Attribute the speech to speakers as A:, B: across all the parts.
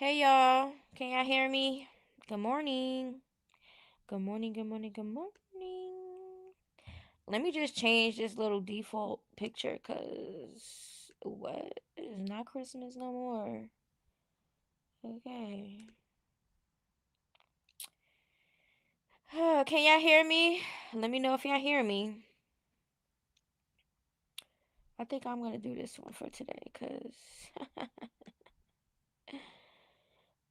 A: Hey y'all, can y'all hear me? Good morning. Good morning, good morning, good morning. Let me just change this little default picture cuz what is not Christmas no more. Okay. Can y'all hear me? Let me know if y'all hear me. I think I'm going to do this one for today cuz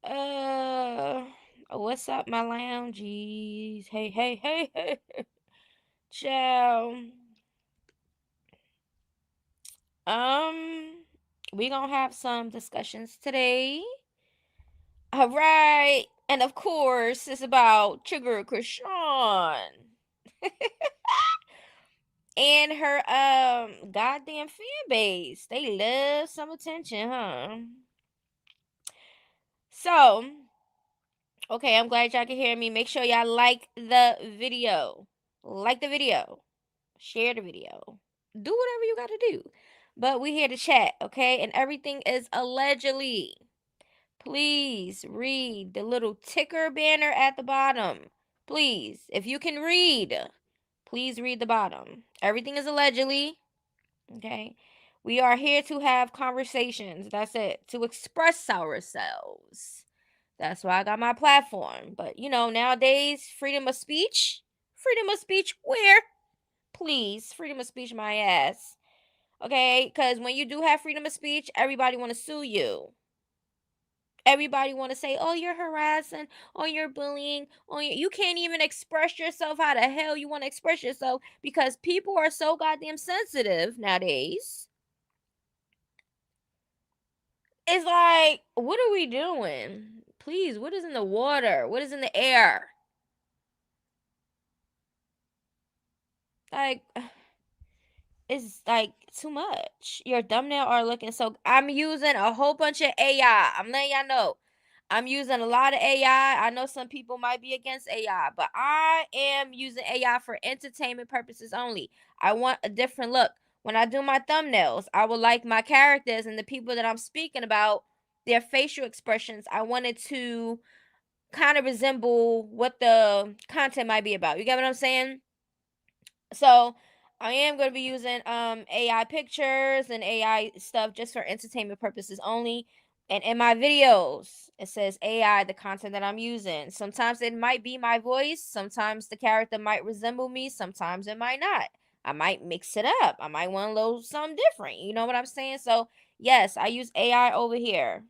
A: uh what's up my loungies? Hey. Ciao. Um, we gonna have some discussions today. All right, and of course, it's about Sugar Chrisean and her goddamn fan base. They love some attention, huh? So, okay, I'm glad y'all can hear me. Make sure y'all like the video. Like the video. Share the video. Do whatever you gotta do. But we here to chat, okay? And everything is allegedly. Please read the little ticker banner at the bottom. Please, if you can read, please read the bottom. Everything is allegedly, okay? We are here to have conversations. That's it. To express ourselves. That's why I got my platform. But, nowadays, freedom of speech. Freedom of speech where? Please, freedom of speech my ass. Okay? Because when you do have freedom of speech, everybody want to sue you. Everybody want to say, oh, you're harassing, oh, you're bullying, oh, you can't even express yourself. How the hell you want to express yourself? Because people are so goddamn sensitive nowadays. It's like, what are we doing? Please, what is in the water? What is in the air? Like, it's like too much. Your thumbnail are looking so. I'm using a whole bunch of AI. I'm letting y'all know. I'm using a lot of AI. I know some people might be against AI, but I am using AI for entertainment purposes only. I want a different look. When I do my thumbnails, I would like my characters and the people that I'm speaking about, their facial expressions. I wanted to kind of resemble what the content might be about. You get what I'm saying? So I am going to be using AI pictures and AI stuff just for entertainment purposes only. And in my videos, it says AI, the content that I'm using. Sometimes it might be my voice. Sometimes the character might resemble me. Sometimes it might not. I might mix it up. I might want a little something different. You know what I'm saying? So, yes, I use AI over here.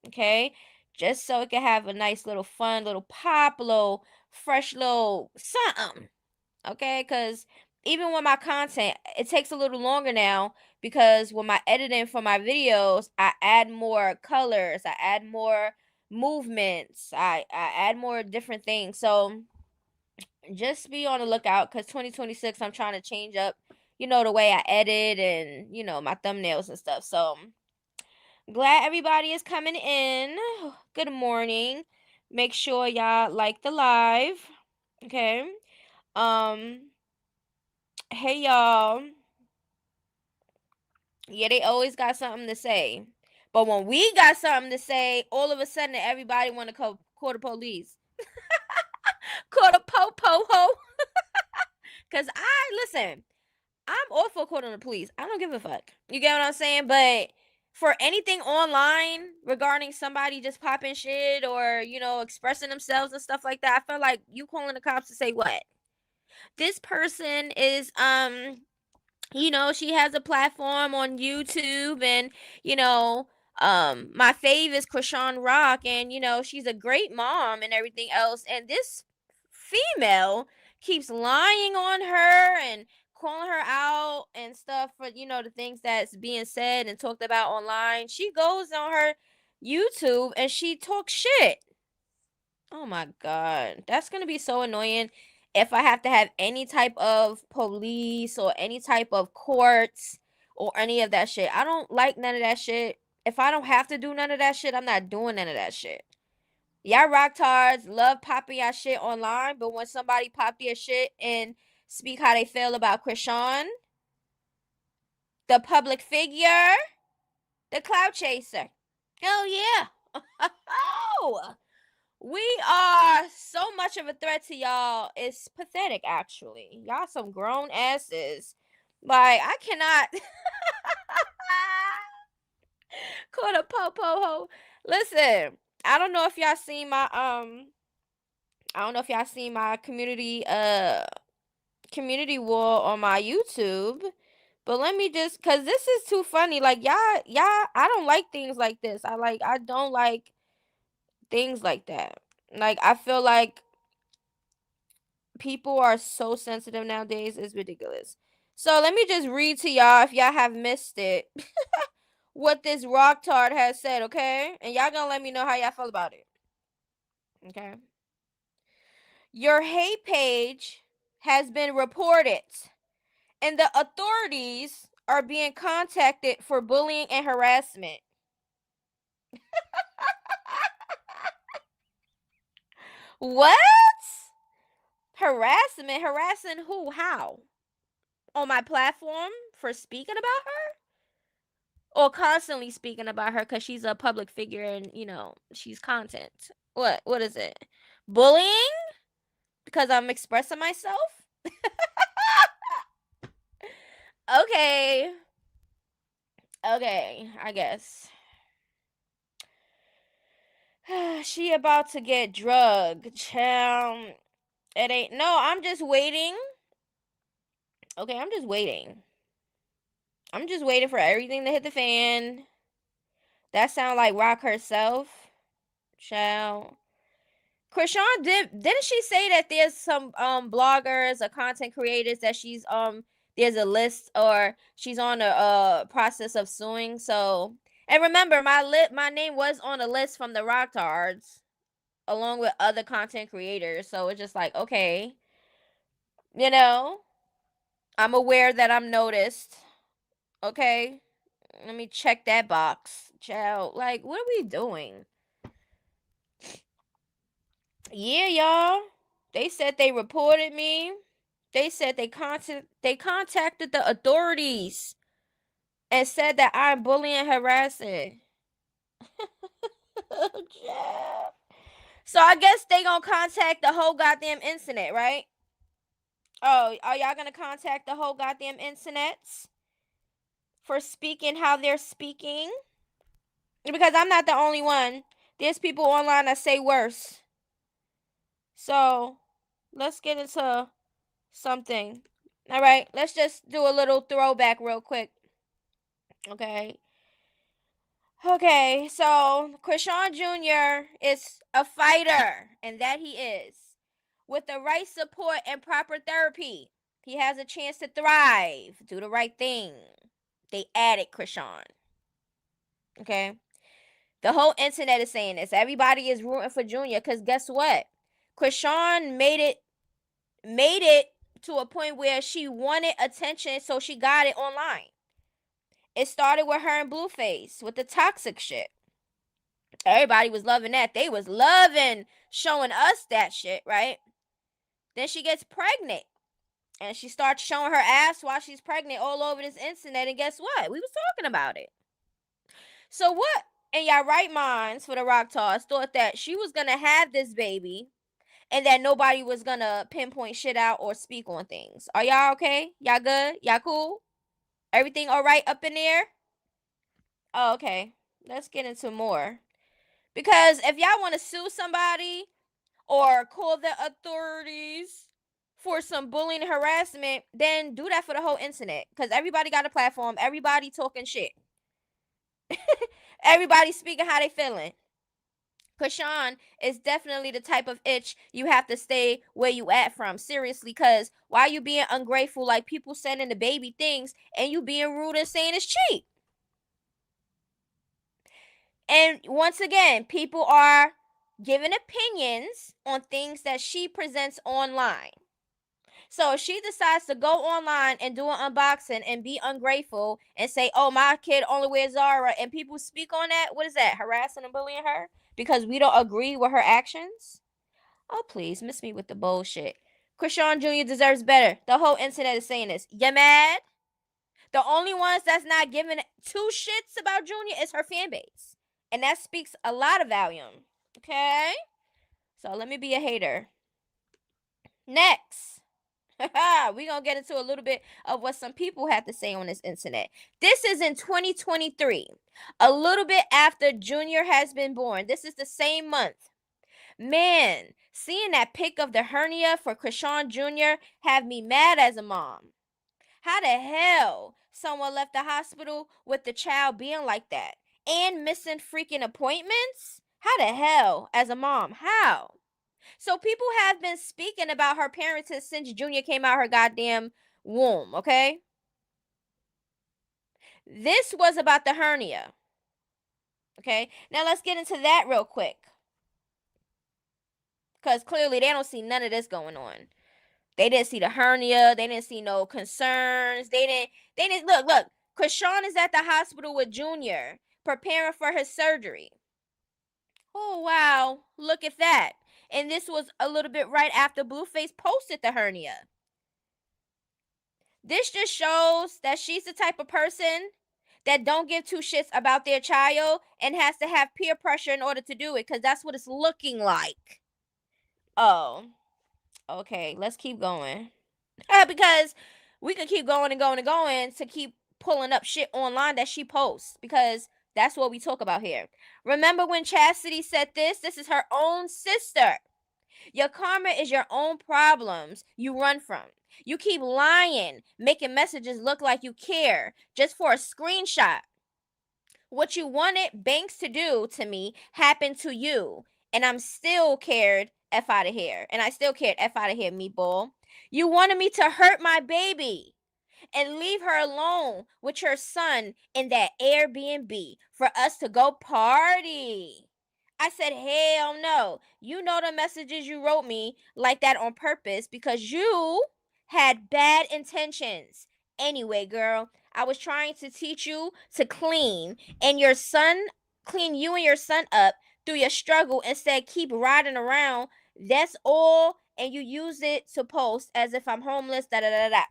A: Okay? Just so it can have a nice little fun, little pop, little fresh little something. Okay? Because even with my content, it takes a little longer now because with my editing for my videos, I add more colors, I add more movements, I add more different things. So just be on the lookout because 2026, I'm trying to change up, the way I edit and, my thumbnails and stuff. So glad everybody is coming in. Good morning. Make sure y'all like the live. Okay. Um, hey y'all. Yeah, they always got something to say. But when we got something to say, all of a sudden everybody want to call the police. Call the po-ho. Because listen, I'm all for calling the police. I don't give a fuck. You get what I'm saying? But for anything online regarding somebody just popping shit or, expressing themselves and stuff like that, I feel like you calling the cops to say what? This person is, she has a platform on YouTube and, my fave is Chrisean Rock and, she's a great mom and everything else. And this female keeps lying on her and calling her out and stuff for, the things that's being said and talked about online. She goes on her YouTube and she talks shit. Oh my God. That's going to be so annoying if I have to have any type of police or any type of courts or any of that shit. I don't like none of that shit. If I don't have to do none of that shit, I'm not doing none of that shit. Y'all Rocktards love popping y'all shit online, but when somebody pop their shit and speak how they feel about Chrisean, the public figure, the clout chaser. Hell yeah. Oh, we are so much of a threat to y'all. It's pathetic, actually. Y'all some grown asses. Like, I cannot call a po ho. Listen, I don't know if y'all seen my I don't know if y'all seen my community wall on my YouTube. But let me just, cause this is too funny. Like y'all, I don't like things like this. I don't like things like that. Like I feel like people are so sensitive nowadays. It's ridiculous. So let me just read to y'all if y'all have missed it. What this Rocktard has said, okay? And y'all gonna let me know how y'all feel about it. Okay. Your hate page has been reported, and the authorities are being contacted for bullying and harassment. What? Harassment? Harassing who? How? On my platform for speaking about her? Or constantly speaking about her because she's a public figure and, she's content. What is it? Bullying? Because I'm expressing myself? Okay. Okay, I guess. She about to get drugged. It ain't. No, I'm just waiting. Okay, I'm just waiting. I'm just waiting for everything to hit the fan. That sound like Rock herself. Child. Chrisean didn't she say that there's some bloggers or content creators that she's there's a list or she's on a process of suing. So, and remember my name was on a list from the Rocktards along with other content creators. So it's just like, okay, you know, I'm aware that I'm noticed. Okay. Let me check that box. Child, like what are we doing? Yeah, y'all. They said they reported me. They said they contacted the authorities and said that I'm bullying and harassing. Yeah. So I guess they gonna contact the whole goddamn internet, right? Oh, are y'all gonna contact the whole goddamn internet for speaking how they're speaking? Because I'm not the only one. There's people online that say worse. So let's get into something. All right, let's just do a little throwback real quick. Okay. Okay, so Chrisean Jr. is a fighter, and that he is. With the right support and proper therapy, he has a chance to thrive. Do the right thing. They added Chrisean. Okay. The whole internet is saying this. Everybody is rooting for Junior because guess what? Chrisean made it to a point where she wanted attention, so she got it online. It started with her and Blueface with the toxic shit. Everybody was loving that. They was loving showing us that shit, right? Then she gets pregnant. And she starts showing her ass while she's pregnant all over this internet. And guess what? We was talking about it. So what in y'all right minds for the Rocktards thought that she was gonna have this baby and that nobody was gonna pinpoint shit out or speak on things? Are y'all okay? Y'all good? Y'all cool? Everything all right up in there? Oh, okay. Let's get into more. Because if y'all want to sue somebody or call the authorities for some bullying and harassment, then do that for the whole internet. Because everybody got a platform. Everybody talking shit. Everybody speaking how they feeling. Chrisean is definitely the type of itch you have to stay where you at from. Seriously, because why you being ungrateful like people sending the baby things and you being rude and saying it's cheap? And once again, people are giving opinions on things that she presents online. So if she decides to go online and do an unboxing and be ungrateful and say, oh, my kid only wears Zara, and people speak on that, what is that? Harassing and bullying her? Because we don't agree with her actions? Oh, please, miss me with the bullshit. Chrisean Jr. deserves better. The whole internet is saying this. You mad? The only ones that's not giving two shits about Junior is her fan base. And that speaks a lot of volume. Okay? So let me be a hater. Next. We're going to get into a little bit of what some people had to say on this internet. This is in 2023, a little bit after Junior has been born. This is the same month. Man, seeing that pic of the hernia for Chrisean Jr. have me mad as a mom. How the hell someone left the hospital with the child being like that and missing freaking appointments? How the hell as a mom? How? So people have been speaking about her parenting since Junior came out her goddamn womb, okay? This was about the hernia. Okay? Now let's get into that real quick. Cuz clearly they don't see none of this going on. They didn't see the hernia, they didn't see no concerns. They didn't look. Chrisean is at the hospital with Junior preparing for his surgery. Oh wow, look at that. And this was a little bit right after Blueface posted the hernia. This just shows that she's the type of person that don't give two shits about their child and has to have peer pressure in order to do it, because that's what it's looking like. Oh, okay, let's keep going. Because we can keep going and going and going to keep pulling up shit online that she posts, because that's what we talk about here. Remember when Chastity said this? This is her own sister. Your karma is your own problems you run from. You keep lying, making messages look like you care just for a screenshot. What you wanted Banks to do to me happened to you, and I'm still cared F out of here. And I still cared F out of here, meatball. You wanted me to hurt my baby and leave her alone with your son in that Airbnb for us to go party. I said, hell no. You know the messages you wrote me like that on purpose because you had bad intentions. Anyway, girl, I was trying to teach you to clean and your son, clean you and your son up through your struggle instead keep riding around. That's all. And you use it to post as if I'm homeless, da da da da.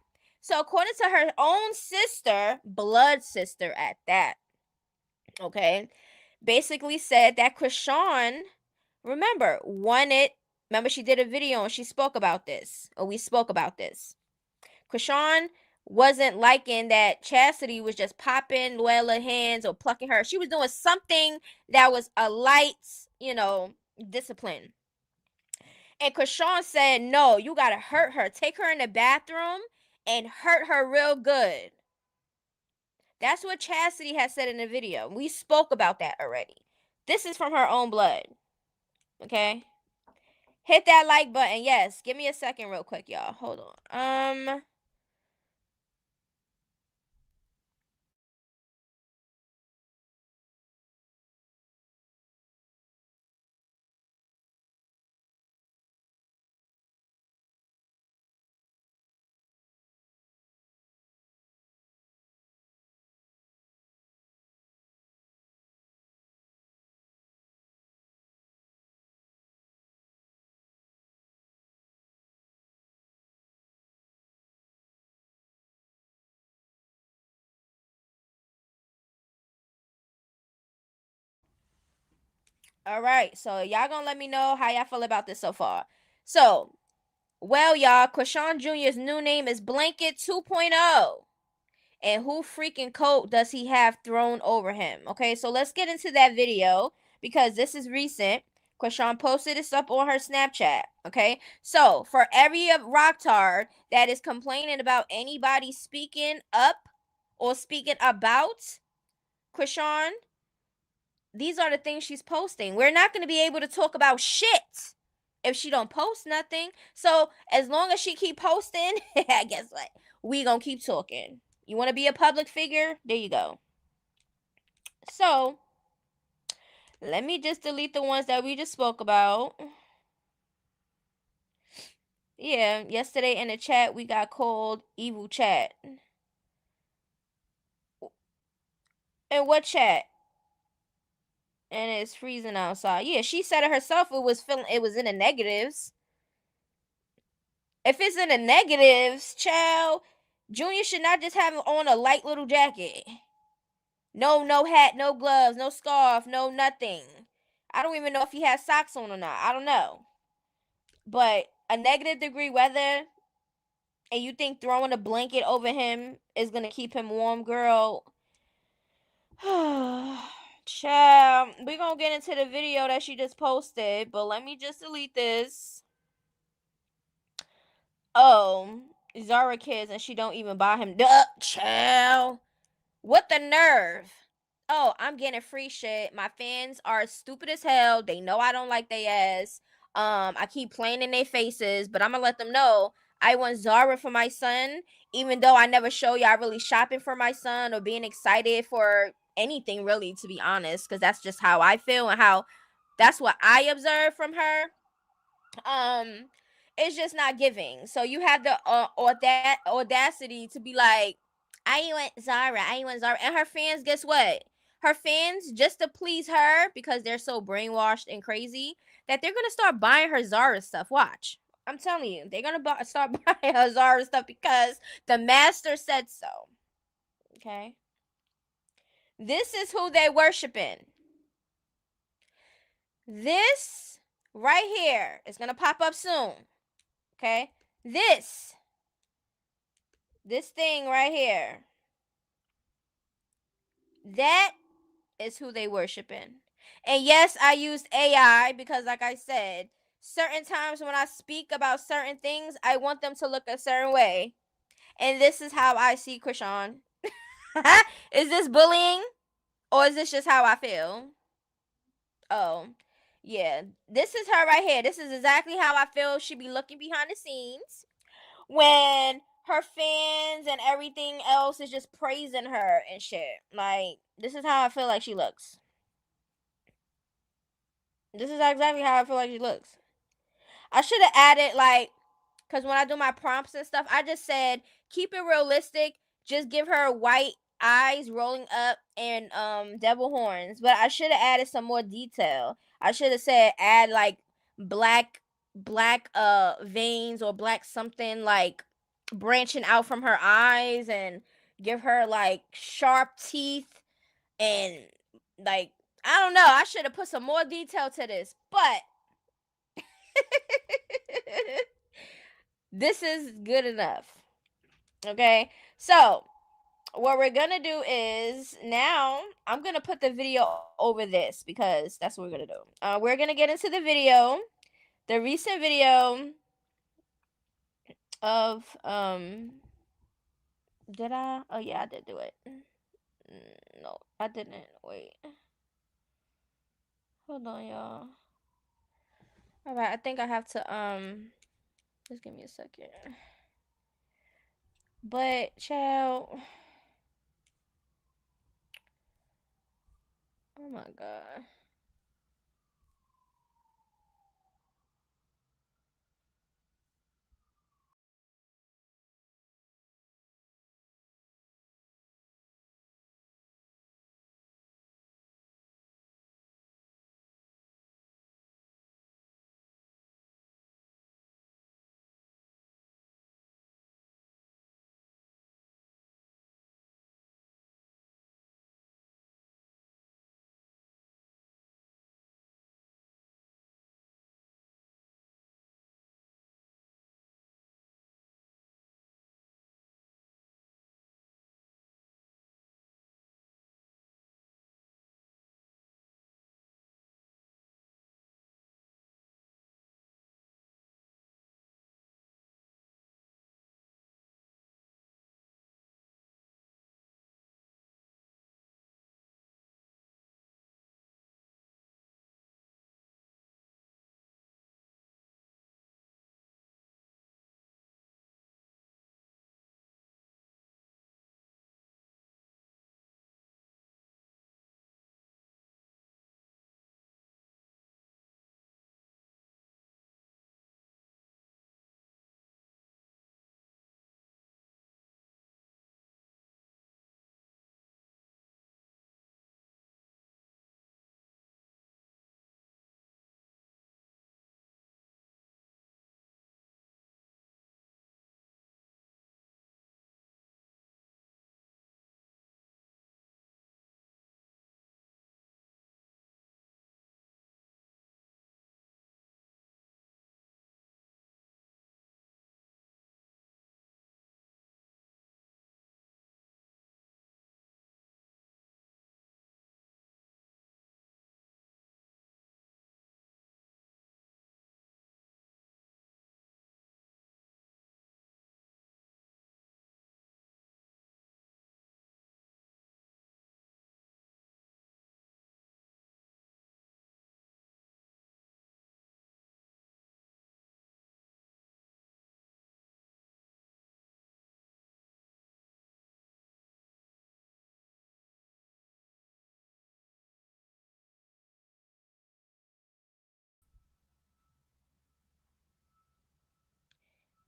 A: So according to her own sister, blood sister at that, okay, basically said that Chrisean, remember, remember she did a video and she spoke about this, or we spoke about this. Chrisean wasn't liking that Chastity was just popping Luella hands or plucking her. She was doing something that was a light, discipline. And Chrisean said, no, you gotta hurt her. Take her in the bathroom and hurt her real good. That's what Chastity has said in the video. We spoke about that already. This is from her own blood. Okay? Hit that like button. Yes, give me a second real quick, y'all. Hold on. All right. So y'all gonna let me know how y'all feel about this so far. So, well, y'all, Chrisean Jr.'s new name is Blanket 2.0. And who freaking coat does he have thrown over him? Okay, so let's get into that video because this is recent. Chrisean posted this up on her Snapchat. Okay, so for every Rocktard that is complaining about anybody speaking up or speaking about Chrisean, these are the things she's posting. We're not going to be able to talk about shit if she don't post nothing. So as long as she keep posting, I guess what? We gonna keep talking. You want to be a public figure? There you go. So let me just delete the ones that we just spoke about. Yeah, yesterday in the chat we got called evil chat. And what chat? And it's freezing outside. Yeah, she said it herself. It was in the negatives. If it's in the negatives, child, Junior should not just have on a light little jacket. No hat, no gloves, no scarf, no nothing. I don't even know if he has socks on or not. I don't know. But a negative-degree weather, and you think throwing a blanket over him is gonna keep him warm, girl? Child, we gonna get into the video that she just posted, but let me just delete this. Oh, Zara kids, and she don't even buy him. Duh, child. What the nerve? Oh, I'm getting free shit. My fans are stupid as hell. They know I don't like they ass. I keep playing in their faces, but I'm gonna let them know I want Zara for my son, even though I never show y'all really shopping for my son or being excited for anything really, to be honest, because that's just how I feel and how that's what I observe from her. um it's just not giving. So you have the audacity to be like, I want Zara, I want Zara. And her fans, guess what? Her fans, just to please her, because they're so brainwashed and crazy, that they're gonna start buying her Zara stuff. Watch. I'm telling you, they're gonna start buying her Zara stuff because the master said so. Okay. This is who they worshiping. This right here is gonna pop up soon. Okay. This thing right here, that is who they worshiping. And yes, I used AI because, like I said, certain times when I speak about certain things, I want them to look a certain way. And this is how I see Chrisean. Is this bullying? Or is this just how I feel? Oh, yeah. This is her right here. This is exactly how I feel she be looking behind the scenes, when her fans and everything else is just praising her and shit. Like, this is how I feel like she looks. This is exactly how I feel like she looks. I should have added, like, because when I do my prompts and stuff, I just said keep it realistic. Just give her white eyes rolling up and devil horns. But I should have added some more detail. I should have said add like black veins or black something like branching out from her eyes, and give her like sharp teeth and like, I don't know. I should have put some more detail to this, but this is good enough. Okay. So, what we're going to do is now I'm going to put the video over this because that's what we're going to do. We're going to get into the video, the recent video of did I? Oh yeah, I did do it. No, I didn't. Wait. Hold on, y'all. All right, I think I have to just give me a second. But child, oh my god.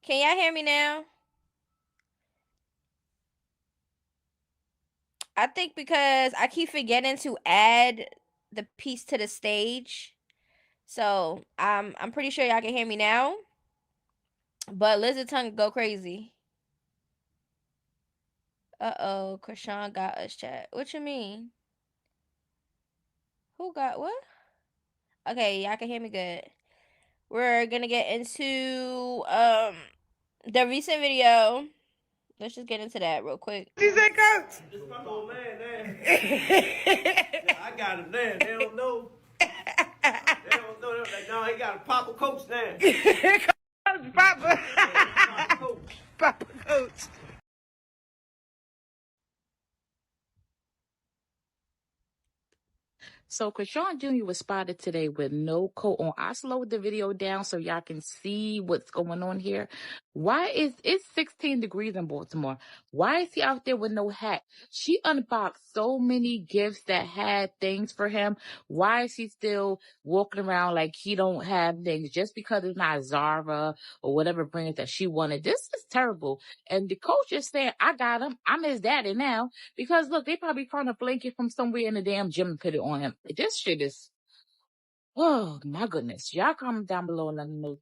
A: Can y'all hear me now? I think because I keep forgetting to add the piece to the stage. So I'm pretty sure y'all can hear me now. But Lizard Tongue go crazy. Uh-oh, Krishan got us chat. What you mean? Who got what? Okay, y'all can hear me good. We're gonna get into the recent video. Let's just get into that real quick.
B: What you say, Coach? This my old man there. I got him there. They don't know. They don't know. They're like, no, he got a Papa Coach there. Papa. Papa Coach. Papa Coach.
C: So Krishan Jr. was spotted today with no coat on. I slowed the video down so y'all can see what's going on here. Why is it's 16 degrees in Baltimore? Why is he out there with no hat? She unboxed so many gifts that had things for him. Why is he still walking around like he don't have things just because it's not Zara or whatever brand that she wanted? This is terrible. And the coach is saying, I got him. I'm his daddy now. Because look, they probably found a blanket from somewhere in the damn gym and put it on him. This shit is, oh my goodness. Y'all comment down below and let me know.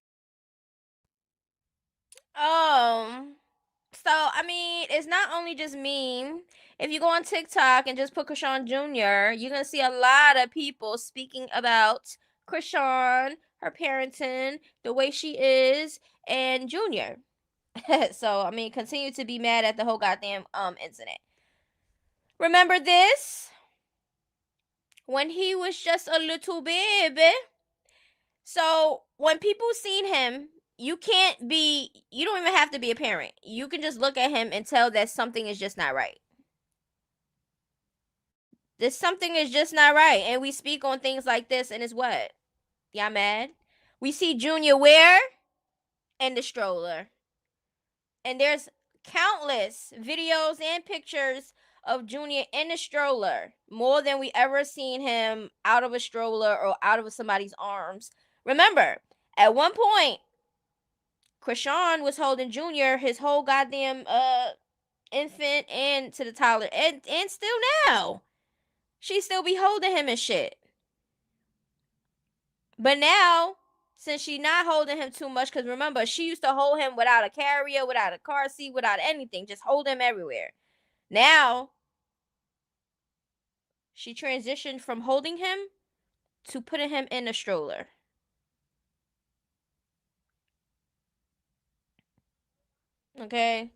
A: So I mean, it's not only just me. If you go on TikTok and just put Krishan Jr., you're gonna see a lot of people speaking about Krishan, her parenting, the way she is, and Junior. So I mean, continue to be mad at the whole goddamn incident. Remember this? When he was just a little baby. So when people seen him, you don't even have to be a parent. You can just look at him and tell that something is just not right. This something is just not right. And we speak on things like this, and it's what? Y'all mad? We see Junior where? In the stroller. And there's countless videos and pictures of Junior in a stroller. More than we ever seen him out of a stroller or out of somebody's arms. Remember, at one point, Krishan was holding Junior his whole goddamn infant and to the toddler. And still now. She still be holding him and shit. But now, since she not holding him too much, because remember, she used to hold him without a carrier, without a car seat, without anything, just hold him everywhere. Now, she transitioned from holding him to putting him in a stroller. Okay?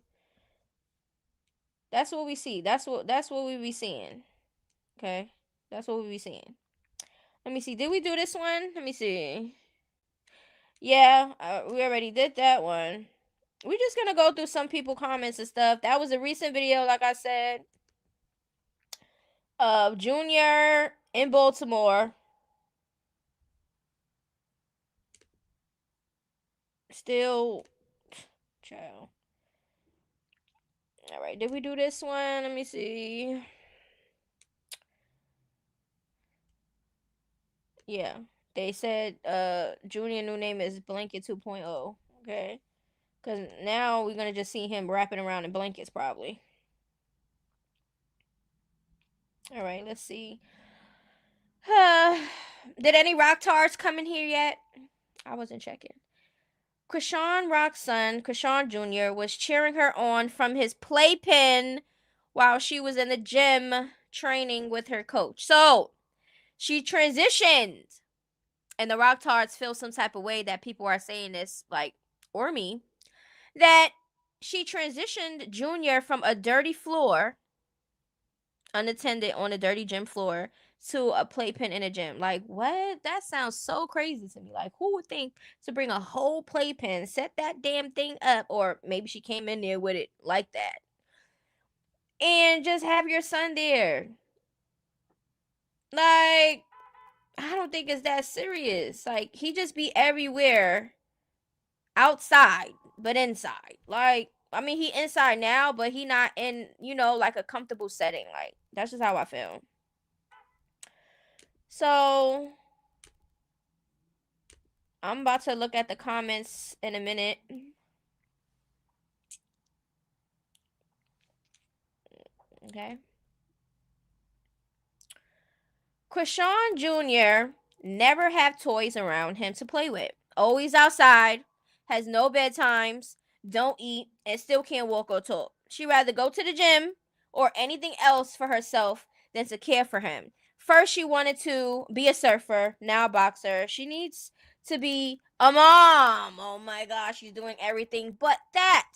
A: That's what we see. That's what we be seeing. Okay? That's what we be seeing. Let me see. Did we do this one? Let me see. Yeah, we already did that one. We're just gonna go through some people comments and stuff. That was a recent video, like I said, of Junior in Baltimore. Still, child. All right, did we do this one? Let me see. Yeah, they said Junior new name is Blanket 2.0. Okay, because now we're gonna just see him wrapping around in blankets probably. All right, let's see. Did any Rocktards come in here yet? I wasn't checking. Krishan Rock's son, Krishan Jr., was cheering her on from his playpen while she was in the gym training with her coach. So she transitioned, and the Rocktards feel some type of way that people are saying this, like, or me, that she transitioned Junior from a dirty floor, unattended on a dirty gym floor, to a playpen in a gym. Like, what? That sounds so crazy to me. Like, who would think to bring a whole playpen, set that damn thing up, or maybe she came in there with it like that, and just have your son there? Like, I don't think it's that serious. Like, he just be everywhere outside, but inside. Like, I mean, he inside now, but he not in, like a comfortable setting. Like, that's just how I feel. So I'm about to look at the comments in a minute. Okay. Chrisean Jr. never have toys around him to play with. Always outside, has no bedtimes, don't eat, and still can't walk or talk. She'd rather go to the gym or anything else for herself than to care for him. First, she wanted to be a surfer, now a boxer. She needs to be a mom. Oh my gosh, she's doing everything but that.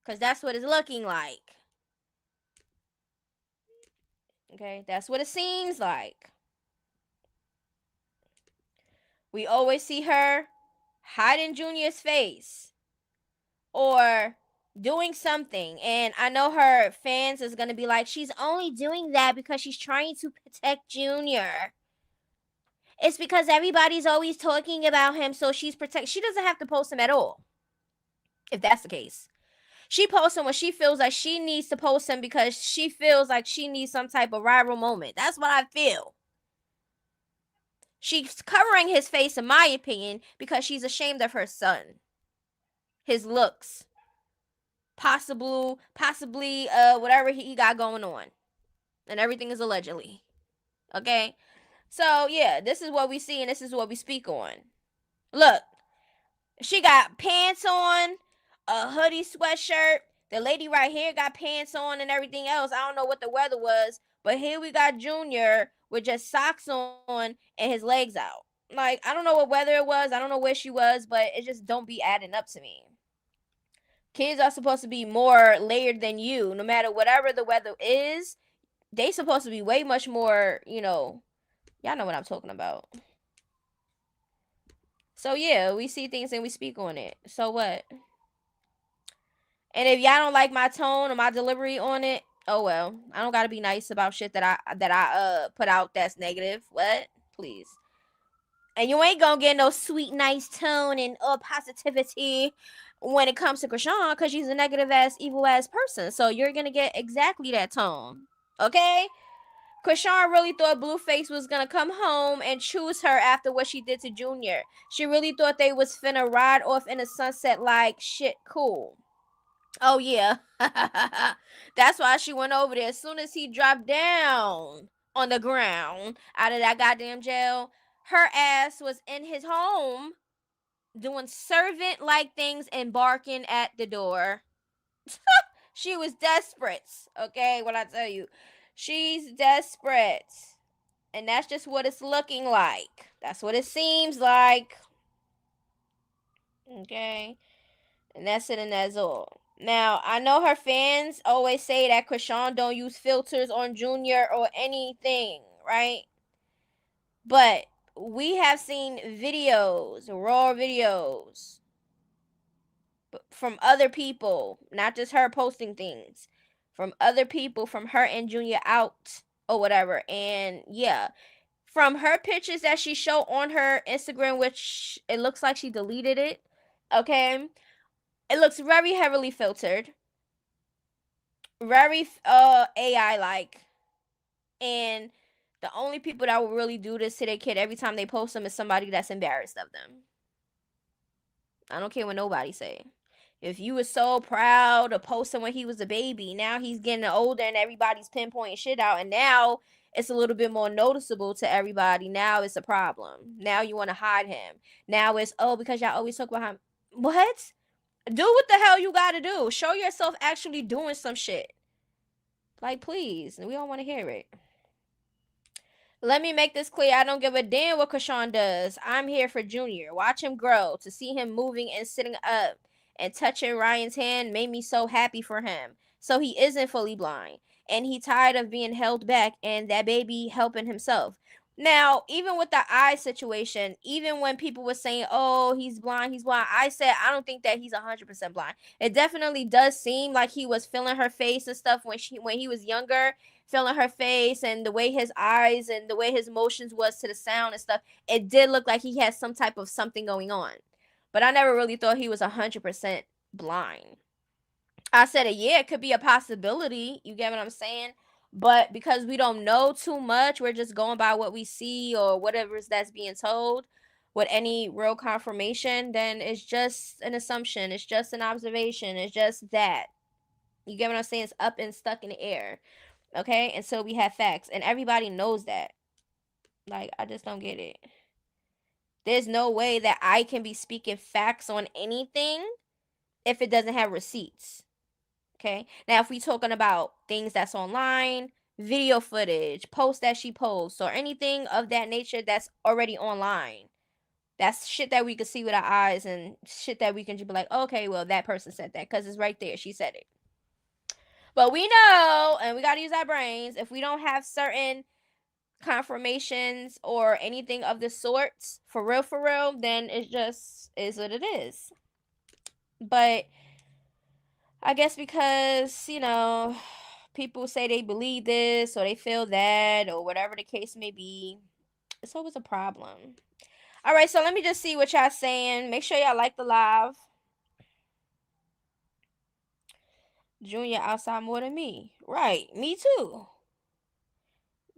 A: Because that's what it's looking like. Okay, that's what it seems like. We always see her hiding Junior's face or doing something. And I know her fans is going to be like, she's only doing that because she's trying to protect Junior. It's because everybody's always talking about him, so she's protect. She doesn't have to post him at all, if that's the case. She posts him when she feels like she needs to post him because she feels like she needs some type of viral moment. That's what I feel. She's covering his face, in my opinion, because she's ashamed of her son, his looks, possibly whatever he got going on, and everything is allegedly. Okay, so yeah, this is what we see and this is what we speak on. Look, she got pants on, a hoodie, sweatshirt. The lady right here got pants on and everything else. I don't know what the weather was, but here we got Junior with just socks on and his legs out. Like, I don't know what weather it was. I don't know where she was, but it just don't be adding up to me. Kids are supposed to be more layered than you. No matter whatever the weather is, they supposed to be way much more, y'all know what I'm talking about. So yeah, we see things and we speak on it. So what? And if y'all don't like my tone or my delivery on it, oh well. I don't gotta be nice about shit that I put out that's negative. What? Please. And you ain't gonna get no sweet, nice tone and positivity when it comes to Chrisean, because she's a negative ass, evil ass person. So you're gonna get exactly that tone. Okay? Chrisean really thought Blueface was gonna come home and choose her after what she did to Junior. She really thought they was finna ride off in the sunset like shit cool. Oh yeah. That's why she went over there. As soon as he dropped down on the ground out of that goddamn jail, her ass was in his home doing servant like things and barking at the door. She was desperate. Okay, what I tell you. She's desperate. And that's just what it's looking like. That's what it seems like. Okay. And that's it and that's all. Now, I know her fans always say that Chrisean don't use filters on Junior or anything, right? But we have seen videos, raw videos from other people, not just her posting things, from other people, from her and Junior out or whatever. And yeah, from her pictures that she showed on her Instagram, which it looks like she deleted it, okay? It looks very heavily filtered, very AI like, and the only people that will really do this to their kid every time they post them is somebody that's embarrassed of them. I don't care what nobody say. If you were so proud to post him when he was a baby, now he's getting older and everybody's pinpointing shit out, and now it's a little bit more noticeable to everybody. Now it's a problem. Now you want to hide him. Now it's because y'all always talk about him. What? Do what the hell you gotta do. Show yourself actually doing some shit. Like, please. We don't want to hear it. Let me make this clear. I don't give a damn what Chrisean does. I'm here for Junior. Watch him grow. To see him moving and sitting up and touching Ryan's hand made me so happy for him. So he isn't fully blind. And he tired of being held back and that baby helping himself. Now, even with the eye situation, even when people were saying, oh, he's blind, I said, I don't think that he's 100% blind. It definitely does seem like he was feeling her face and stuff when he was younger, feeling her face and the way his eyes and the way his motions was to the sound and stuff. It did look like he had some type of something going on. But I never really thought he was 100% blind. I said, yeah, it could be a possibility. You get what I'm saying? But because we don't know too much, we're just going by what we see or whatever's that's being told with any real confirmation, then it's just an assumption. It's just an observation. It's just that. You get what I'm saying? It's up and stuck in the air. Okay? And so we have facts. And everybody knows that. Like, I just don't get it. There's no way that I can be speaking facts on anything if it doesn't have receipts. Okay? Now, if we talking about things that's online, video footage, posts that she posts, or anything of that nature that's already online, that's shit that we can see with our eyes and shit that we can just be like, okay, well, that person said that because it's right there. She said it. But we know, and we got to use our brains, if we don't have certain confirmations or anything of the sorts, for real, then it just is what it is. But I guess because, people say they believe this or they feel that or whatever the case may be, it's always a problem. All right, so let me just see what y'all saying. Make sure y'all like the live. Junior outside more than me. Right, me too.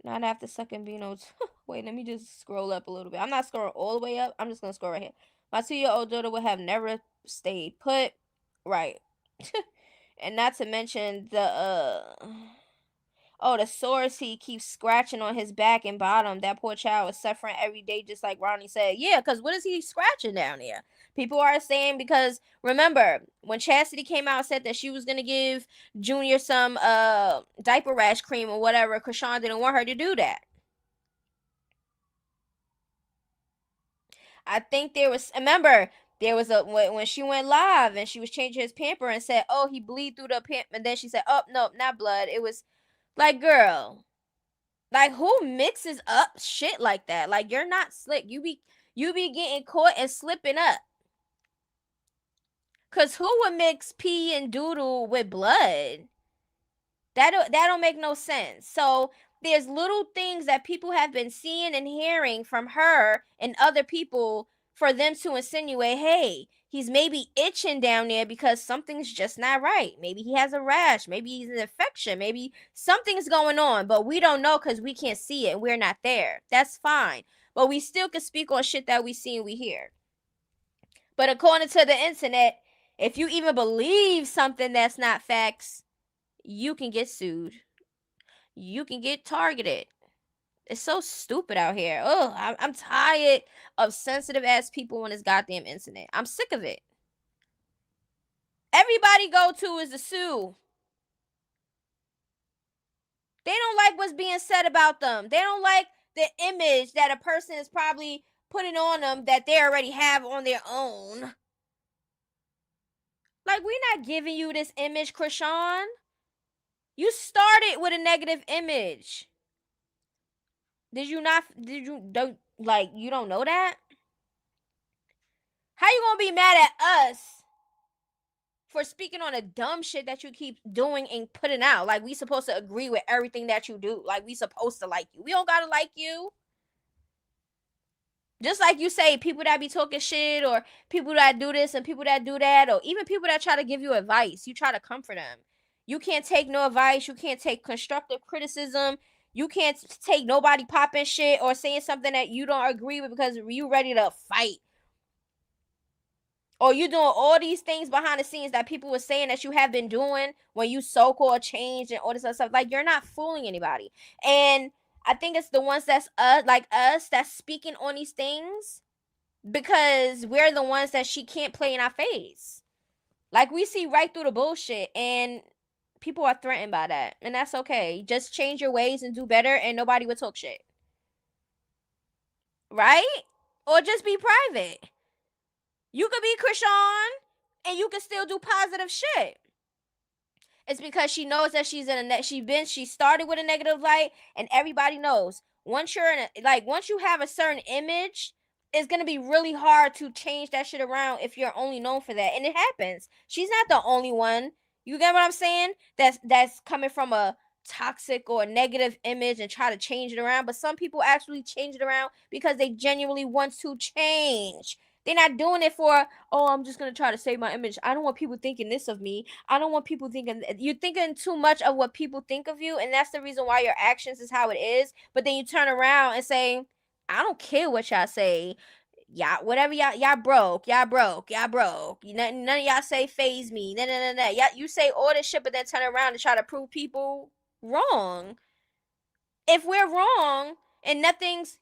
A: Not after sucking Beano's. Wait, let me just scroll up a little bit. I'm not scrolling all the way up. I'm just going to scroll right here. My 2-year-old daughter would have never stayed put. Right. And not to mention the sores he keeps scratching on his back and bottom. That poor child is suffering every day, just like Ronnie said. Yeah, because what is he scratching down there? People are saying, because remember, when Chastity came out and said that she was going to give Junior some diaper rash cream or whatever, Chrisean didn't want her to do that. I think remember, there was when she went live and she was changing his pamper and said, oh, he bleed through the pamper. And then she said, oh, no, not blood. It was like, girl. Like, who mixes up shit like that? Like, you're not slick. You be getting caught and slipping up. Cause who would mix pee and doodle with blood? That don't make no sense. So there's little things that people have been seeing and hearing from her and other people for them to insinuate, hey, he's maybe itching down there because something's just not right. Maybe he has a rash. Maybe he's an infection. Maybe something's going on, but we don't know because we can't see it and we're not there. That's fine. But we still can speak on shit that we see and we hear. But according to the internet, if you even believe something that's not facts, you can get sued. You can get targeted. It's so stupid out here. Ugh, I'm tired of sensitive ass people on this goddamn internet. I'm sick of it. Everybody go to is the sue. They don't like what's being said about them. They don't like the image that a person is probably putting on them that they already have on their own. Like, we're not giving you this image, Chrisean. You started with a negative image. You don't know that? How you gonna be mad at us for speaking on the dumb shit that you keep doing and putting out? Like, we supposed to agree with everything that you do. Like, we supposed to like you. We don't gotta like you. Just like you say, people that be talking shit, or people that do this and people that do that, or even people that try to give you advice, you try to comfort them. You can't take no advice. You can't take constructive criticism. You can't take nobody popping shit or saying something that you don't agree with because you ready to fight. Or you doing all these things behind the scenes that people were saying that you have been doing when you so-called changed and all this other stuff. Like, you're not fooling anybody. And I think it's the ones that's like us that's speaking on these things because we're the ones that she can't play in our face. Like, we see right through the bullshit, and people are threatened by that. And that's okay. Just change your ways and do better, and nobody will talk shit. Right? Or just be private. You could be Chrisean, and you can still do positive shit. It's because she knows that she's in a she started with a negative light, and everybody knows once you're once you have a certain image, it's gonna be really hard to change that shit around if you're only known for that. And it happens. She's not the only one. You get what I'm saying? That's coming from a toxic or negative image and try to change it around. But some people actually change it around because they genuinely want to change. They're not doing it for, oh, I'm just going to try to save my image. I don't want people thinking this of me. I don't want people thinking, you're thinking too much of what people think of you. And that's the reason why your actions is how it is. But then you turn around and say, I don't care what y'all say. Y'all, whatever y'all broke. None of y'all say phase me. No. Y'all, you say all this shit, but then turn around and try to prove people wrong. If we're wrong and nothing's,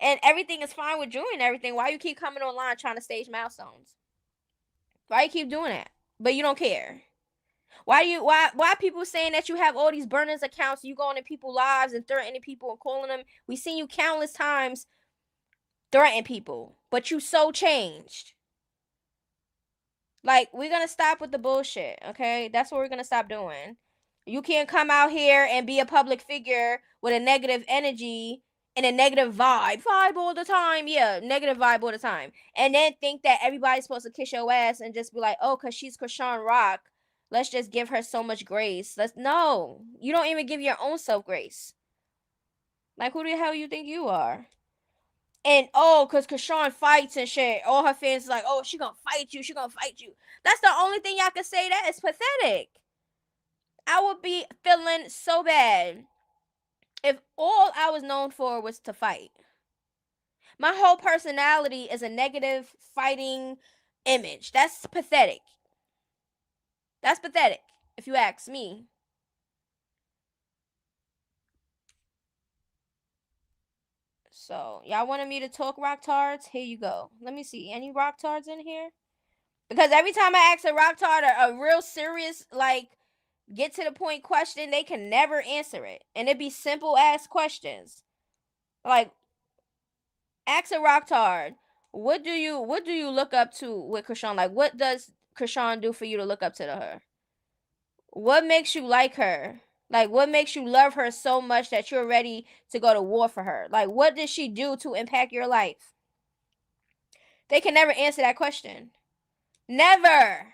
A: and everything is fine with June and everything, why you keep coming online trying to stage milestones? Why you keep doing that? But you don't care. Why people saying that you have all these burners accounts, you going in people's lives and threatening people and calling them? We seen you countless times threaten people, but you so changed. Like, we're gonna stop with the bullshit, okay? That's what we're gonna stop doing. You can't come out here and be a public figure with a negative energy and a negative vibe all the time. Yeah, negative vibe all the time. And then think that everybody's supposed to kiss your ass and just be like, oh, because she's Chrisean Rock, let's just give her so much grace. No, you don't even give your own self grace. Like, who the hell you think you are? And because Chrisean fights and shit, all her fans is like, oh, she gonna fight you. That's the only thing y'all can say. That is pathetic. I would be feeling so bad if all I was known for was to fight. My whole personality is a negative fighting image. That's pathetic. That's pathetic, if you ask me. So, y'all wanted me to talk Rocktards? Here you go. Let me see. Any Rocktards in here? Because every time I ask a Rocktard a real serious, like, get to the point question, they can never answer it. And it'd be simple ass questions. Like, ask a Rocktard, what do you look up to with Chrisean? Like, what does Chrisean do for you to look up to her? What makes you like her? Like, what makes you love her so much that you're ready to go to war for her? Like, what did she do to impact your life? They can never answer that question. Never.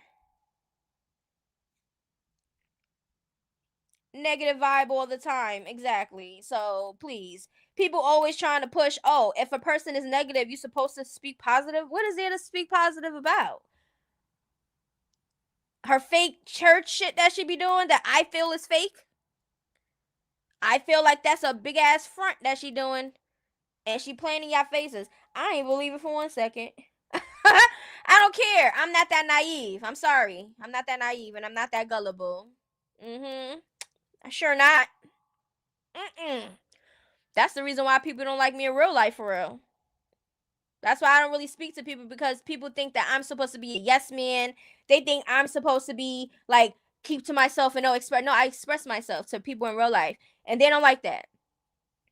A: Negative vibe all the time. Exactly. So, please. People always trying to push, oh, if a person is negative, you're supposed to speak positive. What is there to speak positive about? Her fake church shit that she be doing that I feel is fake. I feel like that's a big ass front that she doing. And she playing in y'all faces. I ain't believe it for 1 second. I don't care. I'm not that naive. I'm sorry. I'm not that naive and I'm not that gullible. Sure not. That's the reason why people don't like me in real life, for real. That's why I don't really speak to people, because people think that I'm supposed to be a yes man. They think I'm supposed to be like keep to myself and I express myself to people in real life, and they don't like that.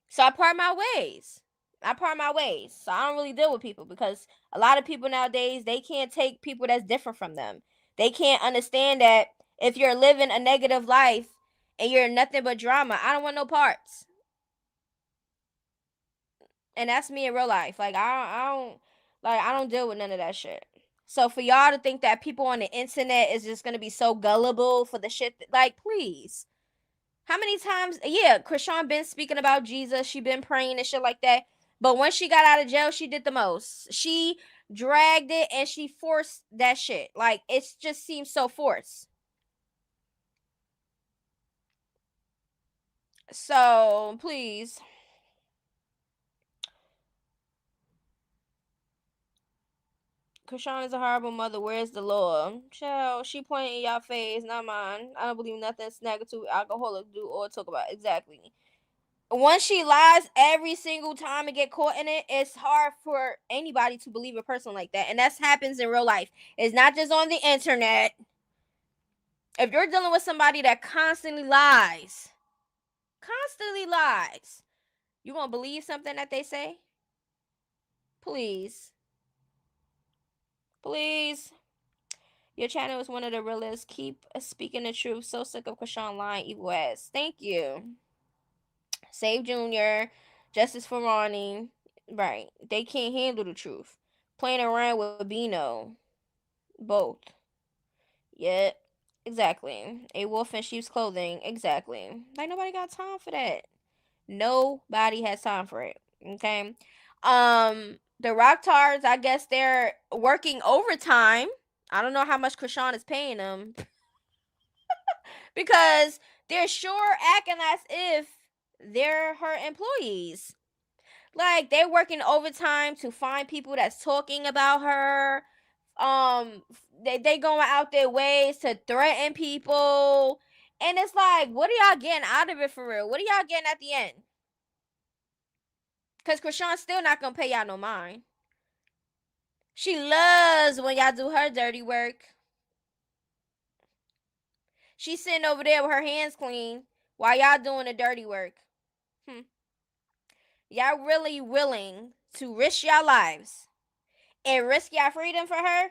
A: So I part my ways. So I don't really deal with people, because a lot of people nowadays, they can't take people that's different from them. They can't understand that if you're living a negative life and you're nothing but drama, I don't want no parts. And that's me in real life. Like, I don't deal with none of that shit. So for y'all to think that people on the internet is just gonna be so gullible for the shit, like, please. How many times? Yeah, Chrisean been speaking about Jesus. She been praying and shit like that. But when she got out of jail, she did the most. She dragged it and she forced that shit. Like, it just seems so forced. So please. Chrisean is a horrible mother. Where's the law? Child, she pointing in y'all face, not mine. I don't believe nothing snaggletooth alcoholic do or talk about. Exactly. Once she lies every single time and get caught in it, it's hard for anybody to believe a person like that. And that happens in real life. It's not just on the internet. If you're dealing with somebody that constantly lies, you gonna believe something that they say? Please. Please. Your channel is one of the realest. Keep speaking the truth. So sick of Chrisean lying, evil ass. Thank you. Save Junior. Justice for Ronnie. Right. They can't handle the truth. Playing around with Bino. Both. Yeah. Exactly. A wolf in sheep's clothing. Exactly. Like, nobody got time for that. Nobody has time for it. Okay. The Rocktards, I guess they're working overtime. I don't know how much Chrisean is paying them. Because they're sure acting as if they're her employees. Like they're working overtime to find people that's talking about her. They going out their ways to threaten people. And it's like, what are y'all getting out of it for real? What are y'all getting at the end? Cause Chrisean's still not gonna pay y'all no mind. She loves when y'all do her dirty work. She's sitting over there with her hands clean while y'all doing the dirty work. Hmm. Y'all really willing to risk y'all lives and risk y'all freedom for her?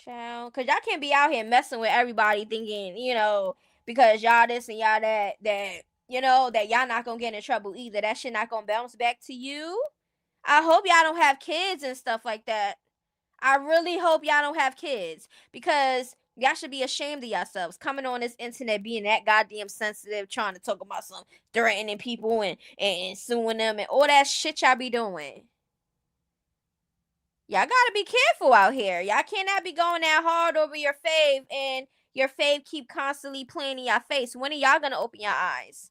A: Child, cause y'all can't be out here messing with everybody thinking, because y'all this and y'all that y'all not gonna get in trouble either. That shit not gonna bounce back to you. I hope y'all don't have kids and stuff like that. I really hope y'all don't have kids because y'all should be ashamed of yourselves coming on this internet being that goddamn sensitive, trying to talk about some threatening people and suing them and all that shit y'all be doing. Y'all gotta be careful out here. Y'all cannot be going that hard over your fave and your fave keep constantly playing in your face. When are y'all gonna open your eyes?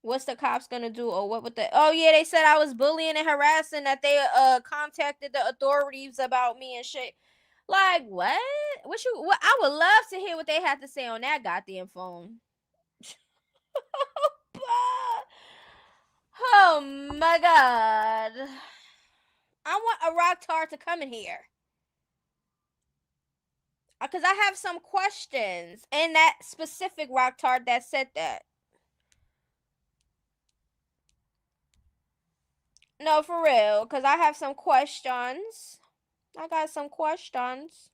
A: What's the cops gonna do? Or what would the oh yeah, they said I was bullying and harassing, that they contacted the authorities about me and shit. Like what? What I would love to hear what they have to say on that goddamn phone. Oh my god. I want a Rocktard to come in here. Because I have some questions. And that specific Rocktard that said that. No, for real. Because I have some questions. I got some questions.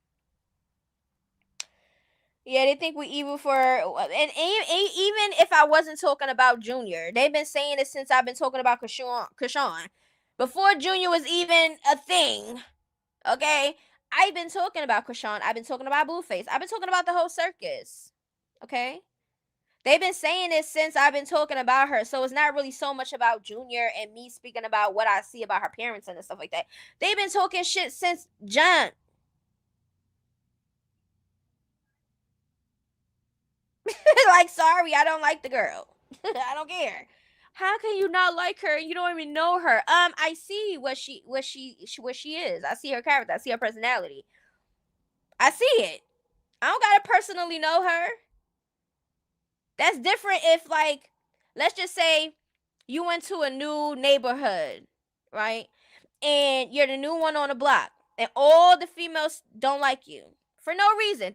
A: Yeah, they think we evil for, and even if I wasn't talking about Junior, they've been saying it since I've been talking about Chrisean. Before Junior was even a thing, okay? I've been talking about Chrisean. I've been talking about Blueface. I've been talking about the whole circus, okay? They've been saying this since I've been talking about her, so it's not really so much about Junior and me speaking about what I see about her parents and stuff like that. They've been talking shit since John. Like, sorry, I don't like the girl. I don't care. How can you not like her? You don't even know her. I see what she is. I see her character. I see her personality. I see it. I don't gotta personally know her. That's different if, like, let's just say you went to a new neighborhood, right? And you're the new one on the block, and all the females don't like you for no reason.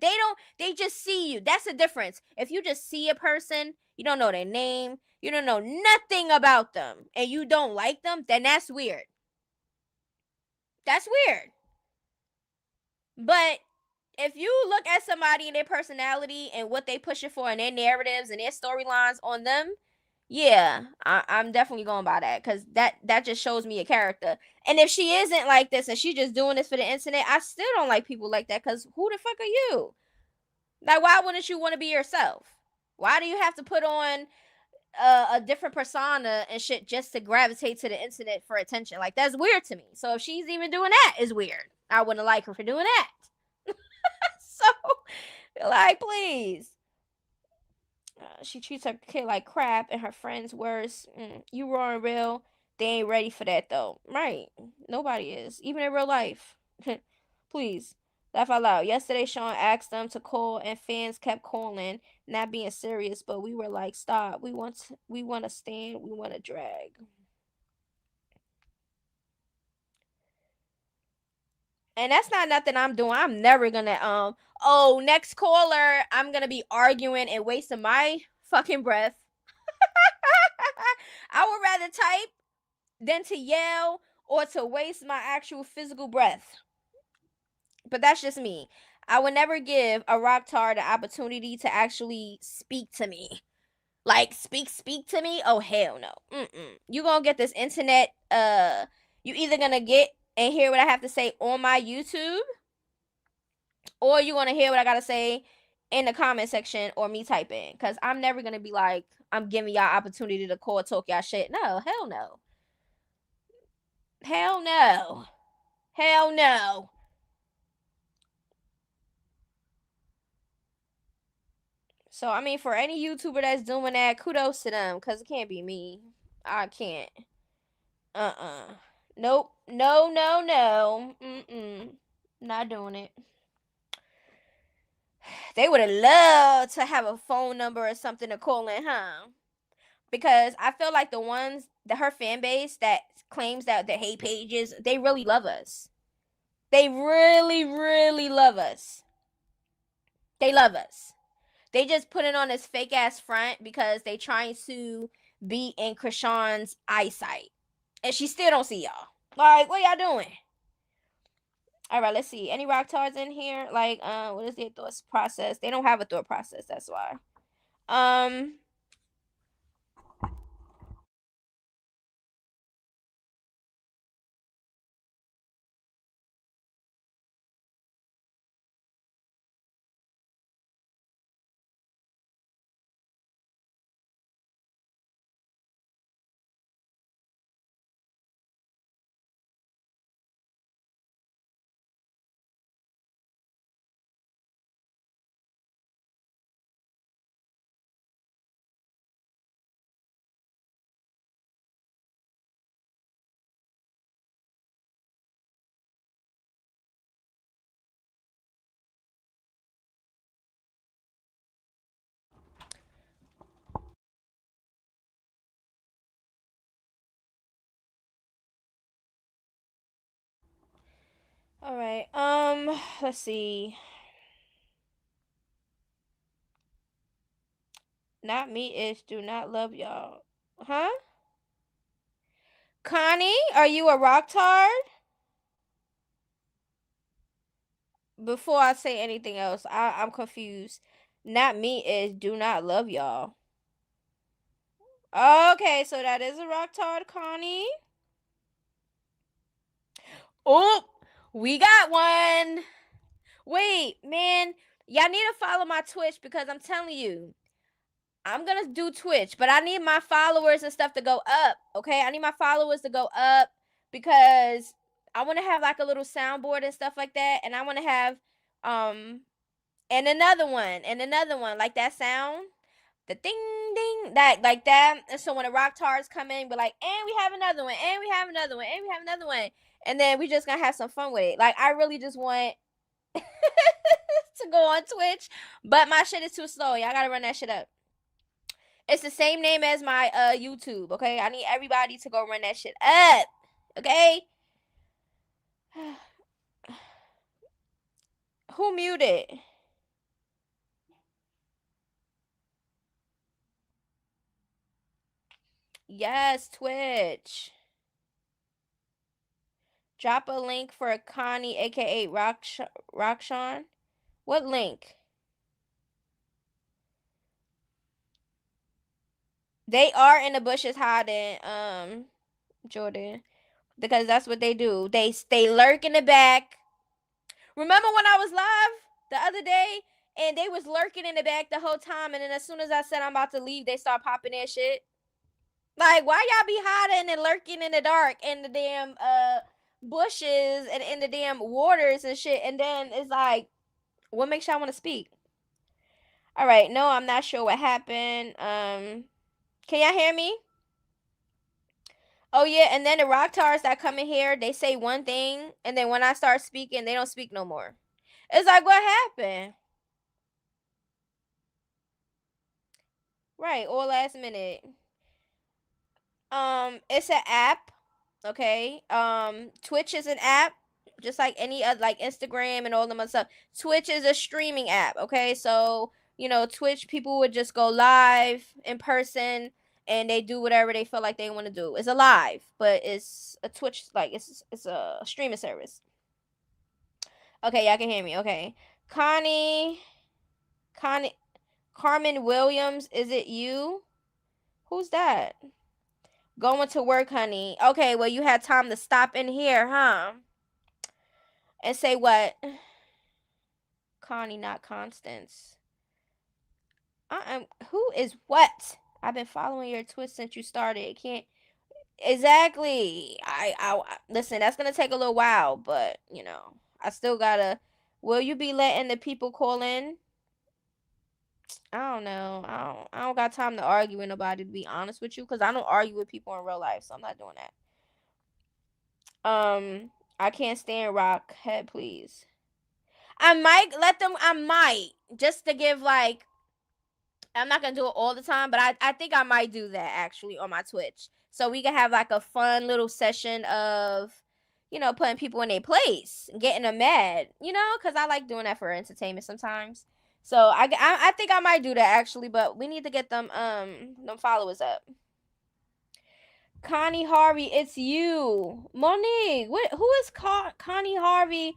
A: They just see you. That's the difference. If you just see a person, you don't know their name, you don't know nothing about them, and you don't like them, then that's weird. That's weird. But if you look at somebody and their personality and what they pushing for and their narratives and their storylines on them, yeah, I'm definitely going by that, because that just shows me a character. And if she isn't like this and she's just doing this for the internet, I still don't like people like that, because who the fuck are you? Like, why wouldn't you want to be yourself? Why do you have to put on a different persona and shit just to gravitate to the internet for attention? Like, that's weird to me. So if she's even doing that, is weird. I wouldn't like her for doing that. So, like, please. She treats her kid like crap and her friends worse. You roaring real. They ain't ready for that though. Right. Nobody is. Even in real life. Please. Laugh out loud. Yesterday Sean asked them to call and fans kept calling, not being serious, but we were like, stop. We want to stand. We want to drag. And that's not nothing I'm doing. I'm never gonna next caller, I'm gonna be arguing and wasting my fucking breath. I would rather type than to yell or to waste my actual physical breath. But that's just me. I would never give a Rocktard the opportunity to actually speak to me. Like, speak to me? Oh, hell no. You gonna get this internet, you either gonna get and hear what I have to say on my YouTube, or you gonna hear what I gotta say in the comment section or me typing. Because I'm never gonna be like, I'm giving y'all opportunity to call, talk y'all shit. No, hell no. Hell no. Hell no. So I mean, for any YouTuber that's doing that, kudos to them, cause it can't be me. I can't. Nope. No. No. No. Not doing it. They would have loved to have a phone number or something to call in, huh? Because I feel like the ones that her fan base that claims that the hate pages, they really love us. They really, really love us. They love us. They just put it on this fake ass front because they trying to be in Chrisean's eyesight. And she still don't see y'all. Like, what y'all doing? All right, let's see. Any Rocktards in here? Like, what is their thought process? They don't have a thought process. That's why. Um. All right. Let's see. Not me is do not love y'all. Huh? Connie, are you a Rocktard? Before I say anything else, I'm confused. Not me is do not love y'all. Okay, so that is a Rocktard, Connie. Oh, we got one. Wait, man. Y'all need to follow my Twitch because I'm telling you, I'm gonna do Twitch, but I need my followers and stuff to go up. Okay, I need my followers to go up because I want to have like a little soundboard and stuff like that, and I want to have and another one like that sound, the ding ding that like that. And so when the Rocktards come in, we're like, and we have another one, and we have another one, and we have another one, and then we just gonna have some fun with it. Like I really just want to go on Twitch, but my shit is too slow. Y'all gotta run that shit up. It's the same name as my YouTube, okay? I need everybody to go run that shit up. Okay? Who muted? Yes, Twitch. Drop a link for Connie, aka Rockshawn. What link? They are in the bushes hiding, Jordan. Because that's what they do. They lurk in the back. Remember when I was live the other day and they was lurking in the back the whole time, and then as soon as I said I'm about to leave, they start popping their shit. Like, why y'all be hiding and lurking in the dark in the damn bushes and in the damn waters and shit? And then it's like, what makes y'all want to speak? All right, no, I'm not sure what happened. Can y'all hear me? Oh yeah, and then the Rocktards that come in here, they say one thing, and then when I start speaking, they don't speak no more. It's like, what happened? Right, all last minute. It's an app, okay? Twitch is an app, just like any other, like Instagram and all them other stuff. Twitch is a streaming app, okay? So Twitch people would just go live in person and they do whatever they feel like they want to do. It's a live, but it's a Twitch, like it's a streaming service. Okay, y'all can hear me. Okay, Connie, Connie, Carmen Williams, is it you? Who's that? Going to work, honey. Okay, well, you had time to stop in here, huh? And say what? Connie, not Constance. Who is what? I've been following your twist since you started. Can't exactly. Listen. That's gonna take a little while, but I still gotta. Will you be letting the people call in? I don't know. I don't got time to argue with nobody, to be honest with you, because I don't argue with people in real life, so I'm not doing that. I can't stand rock. Head, please. I might let them. I might just to give like. I'm not gonna do it all the time, but I think I might do that actually on my Twitch, so we can have like a fun little session of, putting people in their place, getting them mad, because I like doing that for entertainment sometimes. So I think I might do that actually, but we need to get them followers up. Connie Harvey, it's you, Monique. Who is Connie Harvey,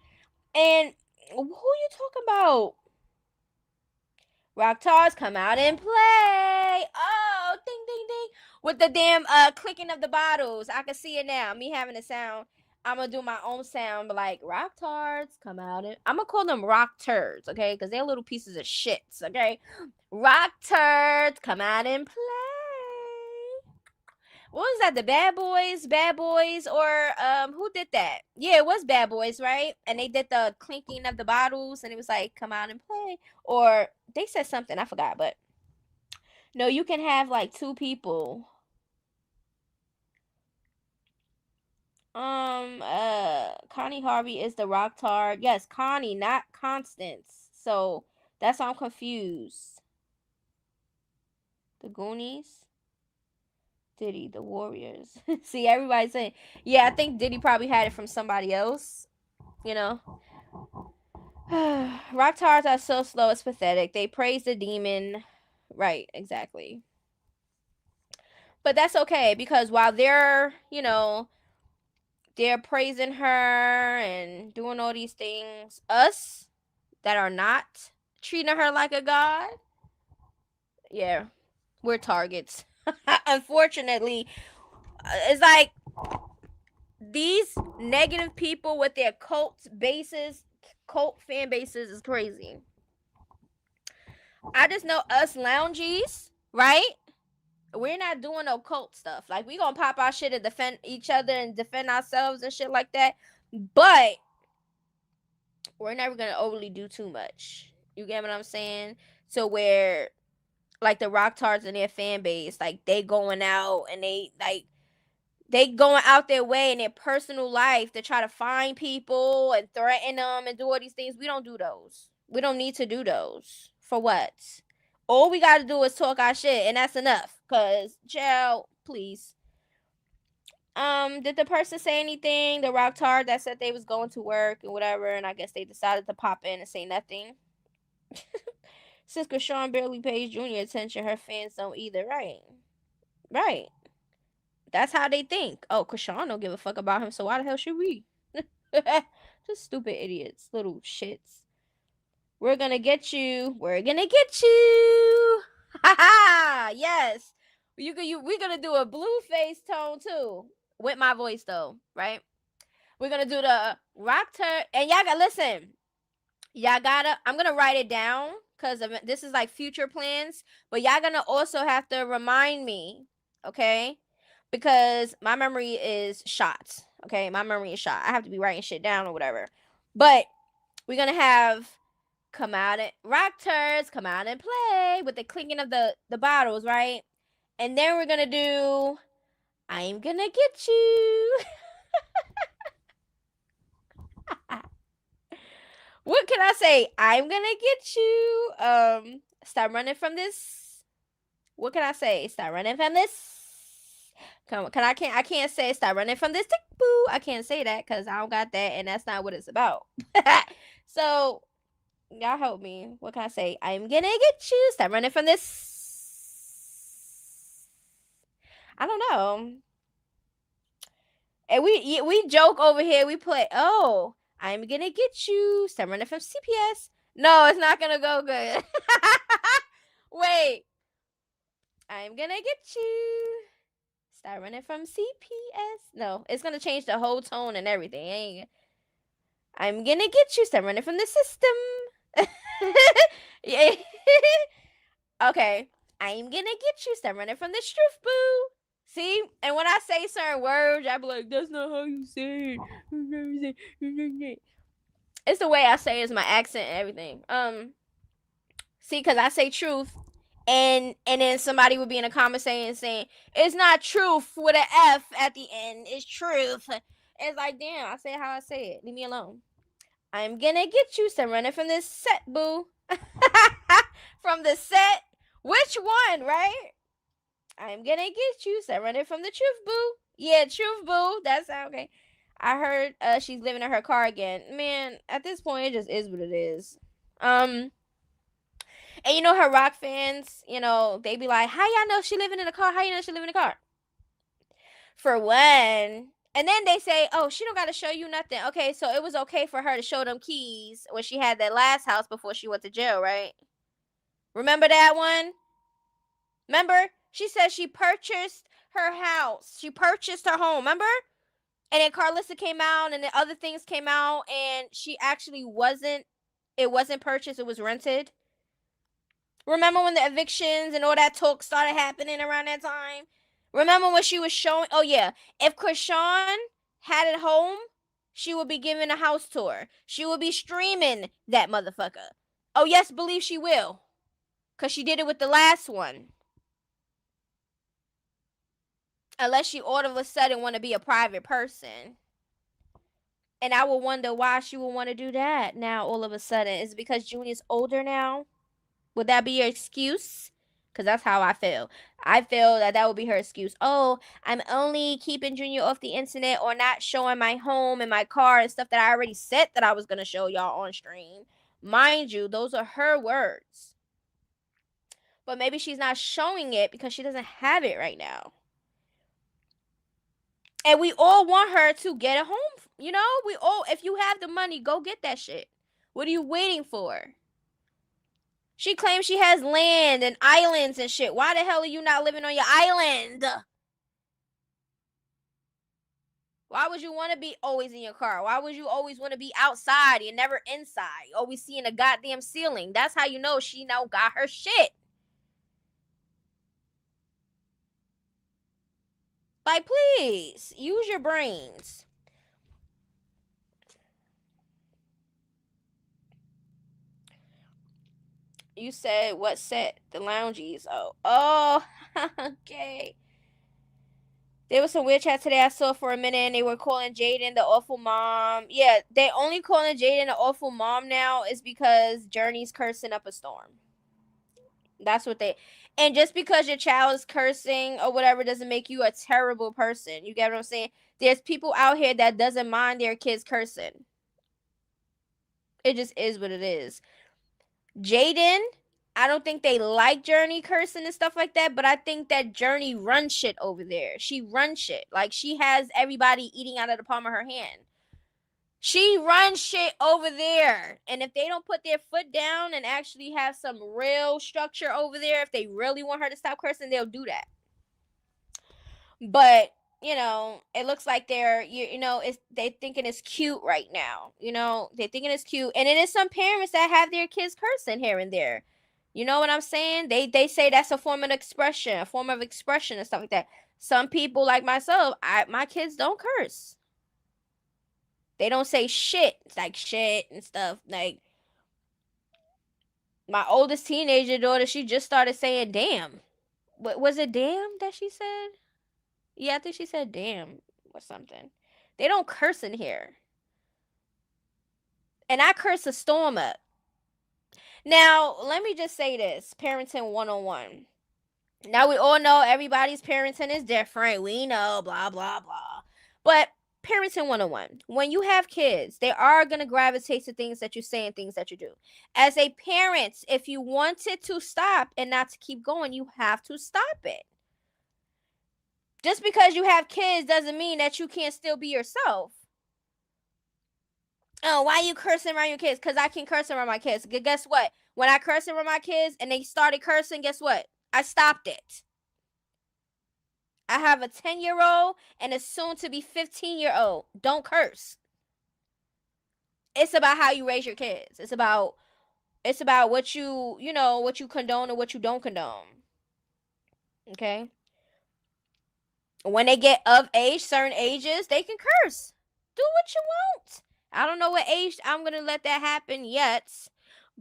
A: and who you talking about? Rocktards, come out and play. Oh, ding, ding, ding. With the damn clicking of the bottles. I can see it now. Me having a sound. I'm going to do my own sound. But like, Rocktards, come out and... I'm going to call them Rocktards, okay? Because they're little pieces of shits, okay? Rocktards, come out and play. What was that? The Bad Boys, or who did that? Yeah, it was Bad Boys, right? And they did the clinking of the bottles, and it was like, come out and play. Or they said something, I forgot, but no, you can have like two people. Connie Harvey is the Rocktard. Yes, Connie, not Constance. So that's why I'm confused. The Goonies. Diddy, the Warriors. See, everybody's saying, yeah, I think Diddy probably had it from somebody else, you know. Rocktards are so slow, it's pathetic. They praise the demon. Right, exactly. But that's okay, because while they're praising her and doing all these things, us that are not treating her like a god, yeah, we're targets. Unfortunately, it's like these negative people with their cult fan bases is crazy. I just know us loungies, right? We're not doing no cult stuff. Like, we gonna pop our shit and defend each other and defend ourselves and shit like that. But we're never gonna overly do too much. You get what I'm saying? So where like the Rocktards and their fan base, like they going out and they going out their way in their personal life to try to find people and threaten them and do all these things. We don't do those. We don't need to do those. For what? All we got to do is talk our shit, and that's enough. Cause, child, please. Did the person say anything? The Rocktard that said they was going to work and whatever, and I guess they decided to pop in and say nothing. Since Chrisean barely pays Junior attention, her fans don't either. Right. That's how they think. Oh, Chrisean don't give a fuck about him, so why the hell should we? Just stupid idiots, little shits. We're gonna get you. We're gonna get you. Ha ha! Yes. We're gonna do a blue face tone too with my voice though, right? We're gonna do the Rocktar, and y'all gotta listen. I'm gonna write it down because this is like future plans, but y'all gonna also have to remind me, okay? Because my memory is shot. Okay, my memory is shot. I have to be writing shit down or whatever. But we're gonna have Rocktards come out and play with the clinking of the bottles, right? And then we're gonna do I'm gonna get you. What can I say? I'm gonna get you. Stop running from this. What can I say? Stop running from this. I can't say stop running from this tick boo. I can't say that because I don't got that, and that's not what it's about. So y'all help me. What can I say? I'm gonna get you. Stop running from this. I don't know. And we joke over here. We play. Oh, I'm gonna get you. Stop running from CPS. No, it's not gonna go good. Wait. I'm gonna get you. Stop running from CPS. No, it's gonna change the whole tone and everything. I'm gonna get you. Stop running from the system. Yeah. Okay. I'm gonna get you. Stop running from the truth, boo. See? And when I say certain words, I be like, that's not how you say it. It's the way I say it, it's my accent and everything. See, because I say truth, and then somebody would be in a comment saying it's not truth with an F at the end. It's truth. It's like, damn, I say how I say it. Leave me alone. I'm gonna get you some running from this set, boo. From the set. Which one, right? I'm gonna get you some running from the truth, boo. Yeah, truth, boo. That's okay. I heard she's living in her car again. Man, at this point, it just is what it is. And you know her rock fans, they be like, "How y'all know she living in a car? How you know she living in a car?" For one, and then they say, "Oh, she don't got to show you nothing." Okay, so it was okay for her to show them keys when she had that last house before she went to jail, right? Remember that one? Remember? She said she purchased her house. She purchased her home. Remember? And then Carlissa came out, and the other things came out, and she actually wasn't. It wasn't purchased. It was rented. Remember when the evictions and all that talk started happening around that time? Remember when she was showing? Oh yeah, if Chrisean had it home, she would be giving a house tour. She would be streaming that motherfucker. Oh yes, believe she will, cause she did it with the last one. Unless she all of a sudden want to be a private person. And I will wonder why she would want to do that now all of a sudden. Is it because Junior's older now? Would that be your excuse? Because that's how I feel. I feel that would be her excuse. Oh, I'm only keeping Junior off the internet or not showing my home and my car and stuff that I already said that I was going to show y'all on stream. Mind you, those are her words. But maybe she's not showing it because she doesn't have it right now. And we all want her to get a home. If you have the money, go get that shit. What are you waiting for? She claims she has land and islands and shit. Why the hell are you not living on your island? Why would you want to be always in your car? Why would you always want to be outside? You're never inside. Always seeing a goddamn ceiling. That's how you know she now got her shit. Like, please, use your brains. You said what set? The loungies. Oh, okay. There was some weird chat today I saw for a minute, and they were calling Jaden the awful mom. Yeah, they only calling Jaden the awful mom now is because Journey's cursing up a storm. That's what they. And just because your child is cursing or whatever doesn't make you a terrible person. You get what I'm saying? There's people out here that doesn't mind their kids cursing. It just is what it is. Jaden, I don't think they like Journey cursing and stuff like that, but I think that Journey runs shit over there. She runs shit. Like, she has everybody eating out of the palm of her hand. She runs shit over there. And if they don't put their foot down and actually have some real structure over there, if they really want her to stop cursing, they'll do that. But, it looks like they're thinking it's cute right now. They're thinking it's cute. And it is some parents that have their kids cursing here and there. You know what I'm saying? They say that's a form of expression and stuff like that. Some people like myself, my kids don't curse. They don't say shit. It's like shit and stuff. Like, my oldest teenager daughter, she just started saying damn. What was it, damn that she said? Yeah, I think she said damn or something. They don't curse in here. And I curse a storm up. Now, let me just say this. Parenting 101. Now, we all know everybody's parenting is different. We know, blah, blah, blah. But parenting 101. When you have kids, they are going to gravitate to things that you say and things that you do. As a parent, if you want it to stop and not to keep going, you have to stop it. Just because you have kids doesn't mean that you can't still be yourself. Oh, why are you cursing around your kids? Because I can curse around my kids. Guess what? When I curse around my kids and they started cursing, guess what? I stopped it. I have a 10-year-old and a soon-to-be 15-year-old. Don't curse. It's about how you raise your kids. It's about what what you condone and what you don't condone. Okay? When they get of age, certain ages, they can curse. Do what you want. I don't know what age I'm going to let that happen yet,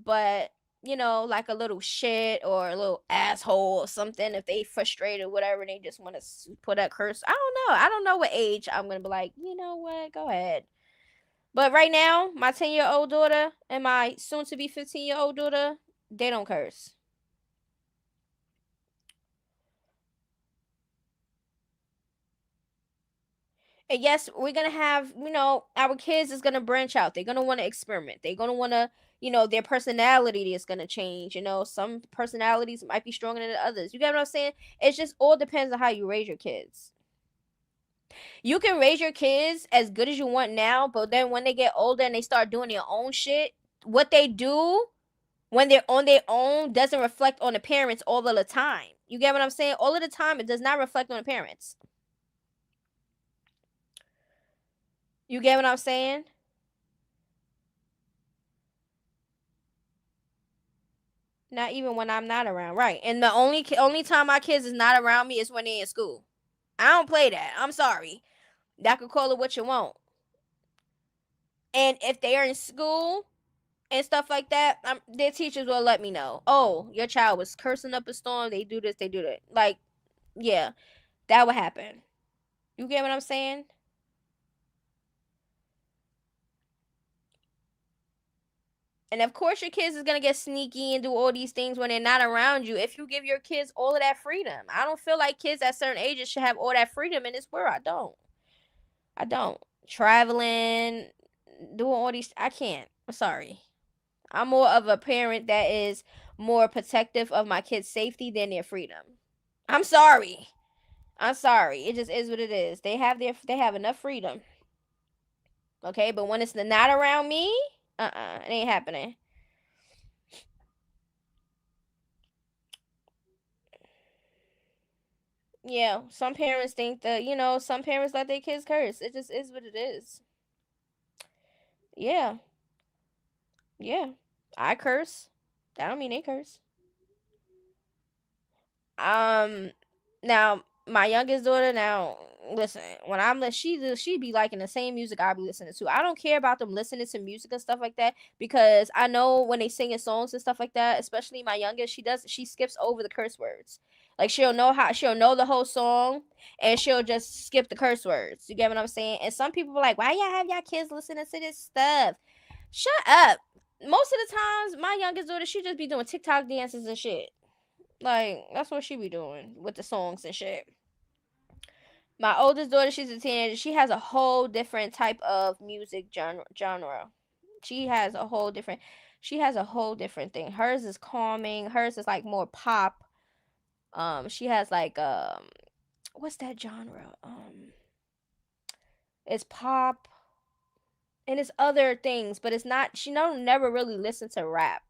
A: but like a little shit or a little asshole or something. If they frustrated, whatever, they just want to put that curse. I don't know. I don't know what age I'm gonna be like. You know what? Go ahead. But right now, my 10-year-old daughter and my soon-to-be 15-year-old daughter, they don't curse. And yes, we're gonna have, our kids is gonna branch out. They're gonna want to experiment. They're gonna want to, their personality is gonna change. Some personalities might be stronger than others. You get what I'm saying? It just all depends on how you raise your kids. You can raise your kids as good as you want now, but then when they get older and they start doing their own shit, what they do when they're on their own doesn't reflect on the parents all of the time. You get what I'm saying? All of the time, it does not reflect on the parents. You get what I'm saying? Not even when I'm not around, right? And the only time my kids is not around me is when they're in school. I don't play that. I'm sorry. That could call it what you want. And if they are in school and stuff like that, their teachers will let me know. Oh, your child was cursing up a storm. They do this. They do that. Like, yeah, that would happen. You get what I'm saying? And of course, your kids is gonna get sneaky and do all these things when they're not around you. If you give your kids all of that freedom, I don't feel like kids at certain ages should have all that freedom in this world. I don't. I don't. Traveling, doing all these. I can't. I'm sorry. I'm more of a parent that is more protective of my kids' safety than their freedom. I'm sorry. I'm sorry. It just is what it is. They have enough freedom. Okay, but when it's not around me, it ain't happening. Yeah, some parents think that, some parents let their kids curse. It just is what it is. Yeah, yeah. I curse. That don't mean they curse. Um, Now my youngest daughter. Now, listen, when she be liking the same music I be listening to. I don't care about them listening to music and stuff like that because I know when they singing songs and stuff like that. Especially my youngest, she skips over the curse words. Like she'll know the whole song and she'll just skip the curse words. You get what I'm saying? And some people are like, why y'all have y'all kids listening to this stuff? Shut up. Most of the times, my youngest daughter, she just be doing TikTok dances and shit. Like, that's what she be doing with the songs and shit. My oldest daughter, she's a teenager. She has a whole different type of music genre. She has a whole different she has a whole different thing. Hers is calming. Hers is like more pop. She has like what's that genre? It's pop and it's other things, but it's not she don't never really listen to rap.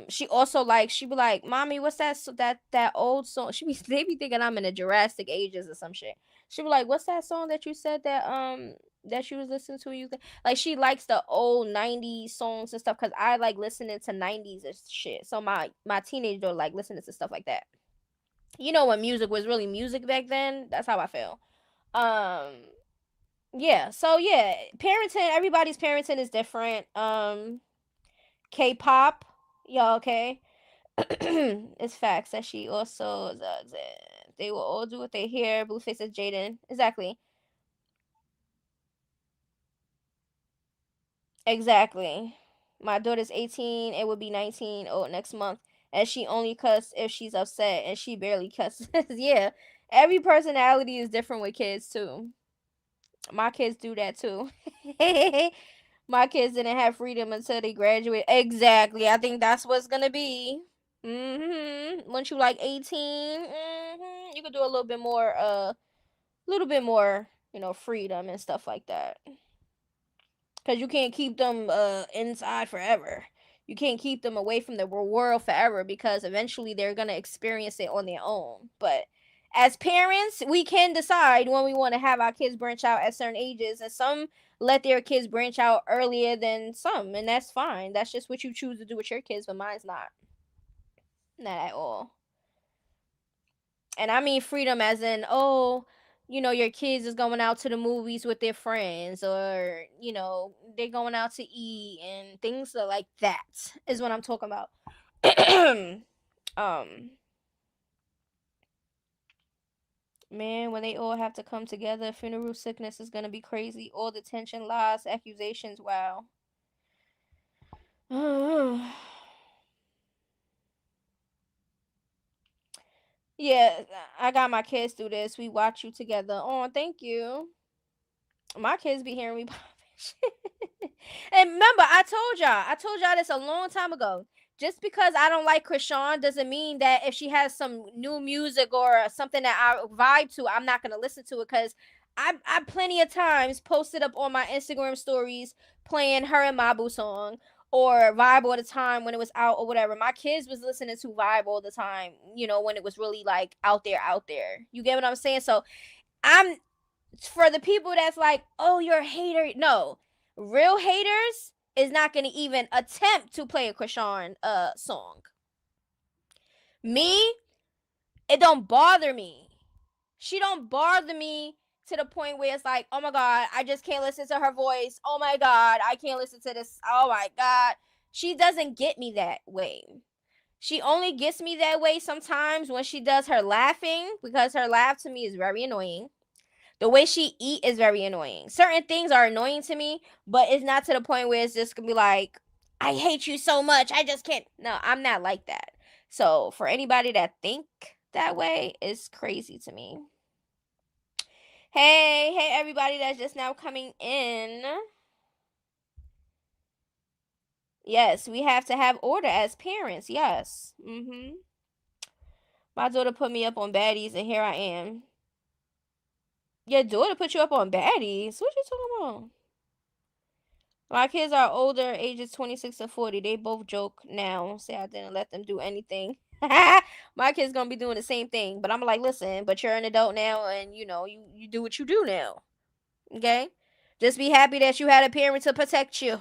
A: She also like she be like, mommy, what's that old song? They be thinking I'm in the Jurassic ages or some shit. She be like, what's that song that you said that you was listening to? Like she likes the old 90s songs and stuff because I like listening to 90s and shit. So my teenage daughter like listening to stuff like that. When music was really music back then. That's how I feel. Um yeah, so yeah, parenting, everybody's parenting is different. K-pop, y'all okay? It's facts that she also they will all do what they hear. Blueface says Jaden. Exactly. Exactly. My daughter's 18. It would be 19 next month. And she only cuss if she's upset and she barely cusses. Yeah. Every personality is different with kids too. My kids do that too. My kids didn't have freedom until they graduate. Exactly. I think that's what's gonna be. Once you like 18, you could do a little bit more, freedom and stuff like that. Cause you can't keep them inside forever. You can't keep them away from the world forever because eventually they're gonna experience it on their own. But as parents, we can decide when we want to have our kids branch out at certain ages, and some let their kids branch out earlier than some, and that's fine. That's just what you choose to do with your kids, but mine's not at all. And I mean freedom as in, oh, your kids is going out to the movies with their friends, or they're going out to eat and things like that is what I'm talking about. um Man, when they all have to come together, funeral sickness is gonna be crazy. All the tension, lies, accusations. Wow. Yeah, I got my kids do this. We watch you together. Oh, thank you. My kids be hearing me pop shit. And remember, I told y'all this a long time ago. Just because I don't like Chrisean doesn't mean that if she has some new music or something that I vibe to, I'm not gonna listen to it. Cause I plenty of times posted up on my Instagram stories playing her and Mabu song or Vibe all the time when it was out or whatever. My kids was listening to Vibe all the time, when it was really like out there. You get what I'm saying? So I'm for the people that's like, oh, you're a hater. No, real haters is not going to even attempt to play a Chrisean song. Me, it don't bother me. She don't bother me to the point where it's like, oh my god, I just can't listen to her voice. Oh my god, I can't listen to this. Oh my god. She doesn't get me that way. She only gets me that way sometimes when she does her laughing, because her laugh to me is very annoying. The way she eat is very annoying. Certain things are annoying to me, but it's not to the point where it's just gonna be like, I hate you so much. I just can't. No, I'm not like that. So for anybody that think that way, it's crazy to me. Hey, everybody that's just now coming in. Yes, we have to have order as parents. Yes. My daughter put me up on baddies, and here I am. Your daughter put you up on baddies? What you talking about? My kids are older, ages 26 to 40. They both joke now. Say I didn't let them do anything. My kids gonna be doing the same thing. But I'm like, listen, but you're an adult now, and you do what you do now. Okay? Just be happy that you had a parent to protect you.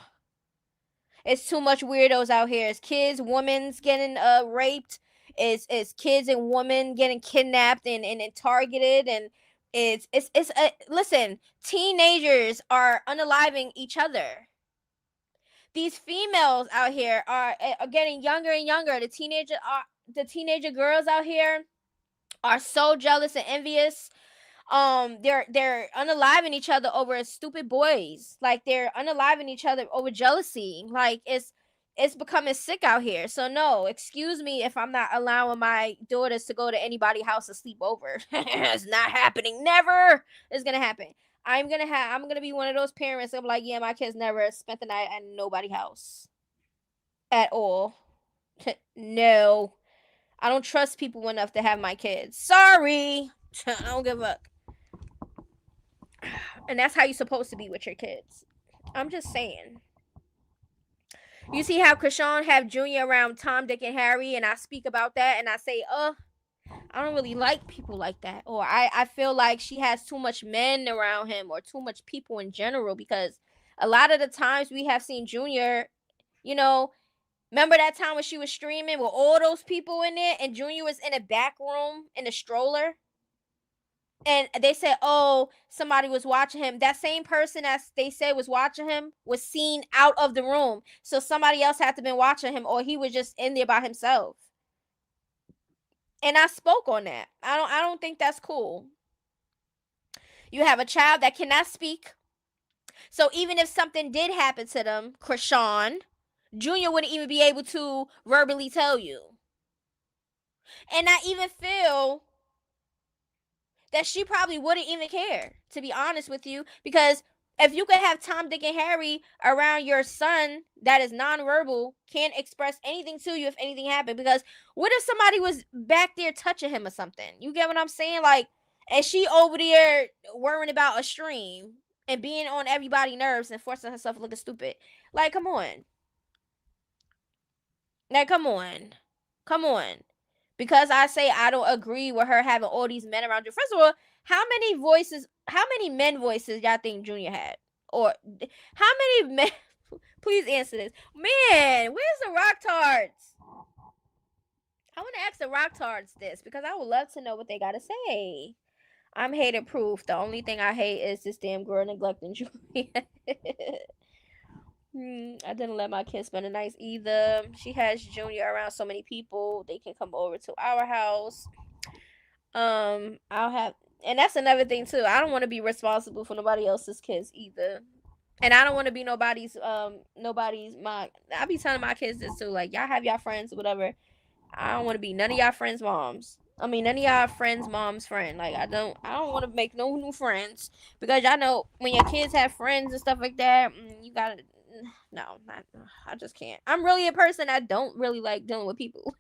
A: It's too much weirdos out here. It's kids, women's getting raped. It's kids and women getting kidnapped and targeted, and it's listen, teenagers are unaliving each other. These females out here are getting younger and younger. The teenager girls out here are so jealous and envious. They're unaliving each other over stupid boys. Like, they're unaliving each other over jealousy. Like, it's becoming sick out here. So no, excuse me if I'm not allowing my daughters to go to anybody's house to sleep over. It's not happening. Never is gonna happen. I'm gonna be one of those parents. I'm like, yeah, my kids never spent the night at nobody's house at all. No, I don't trust people enough to have my kids. Sorry, I don't give a. And that's how you're supposed to be with your kids. I'm just saying. You see how Chrisean have Junior around Tom, Dick, and Harry, and I speak about that, and I say, I don't really like people like that. Or I feel like she has too much men around him, or too much people in general, because a lot of the times we have seen Junior, remember that time when she was streaming with all those people in there, and Junior was in a back room in a stroller? And they said, oh, somebody was watching him. That same person that they said was watching him was seen out of the room. So somebody else had to been watching him, or he was just in there by himself. And I spoke on that. I don't think that's cool. You have a child that cannot speak. So even if something did happen to them, Chrisean, Junior wouldn't even be able to verbally tell you. And I even feel that she probably wouldn't even care, to be honest with you, because if you could have Tom, Dick, and Harry around your son that is nonverbal, can't express anything to you if anything happened, because what if somebody was back there touching him or something? You get what I'm saying? Like, and she over there worrying about a stream and being on everybody's nerves and forcing herself looking stupid. Like, come on. Like, come on. Come on. Because I say I don't agree with her having all these men around you. First of all, how many men voices y'all think Junior had? Or how many men? Please answer this. Man, where's the Rocktards? I want to ask the Rocktards this, because I would love to know what they got to say. I'm hated proof. The only thing I hate is this damn girl neglecting Julia. I didn't let my kids spend the night either. She has Junior around so many people. They can come over to our house. I'll have, and that's another thing too. I don't want to be responsible for nobody else's kids either. And I don't want to be nobody's my. I be telling my kids this too. Like, y'all have y'all friends, whatever. I don't want to be none of y'all friends' moms. I mean, none of y'all friends' mom's friend. Like, I don't want to make no new friends, because y'all know when your kids have friends and stuff like that, you gotta. No, I just can't. I'm really a person that don't really like dealing with people.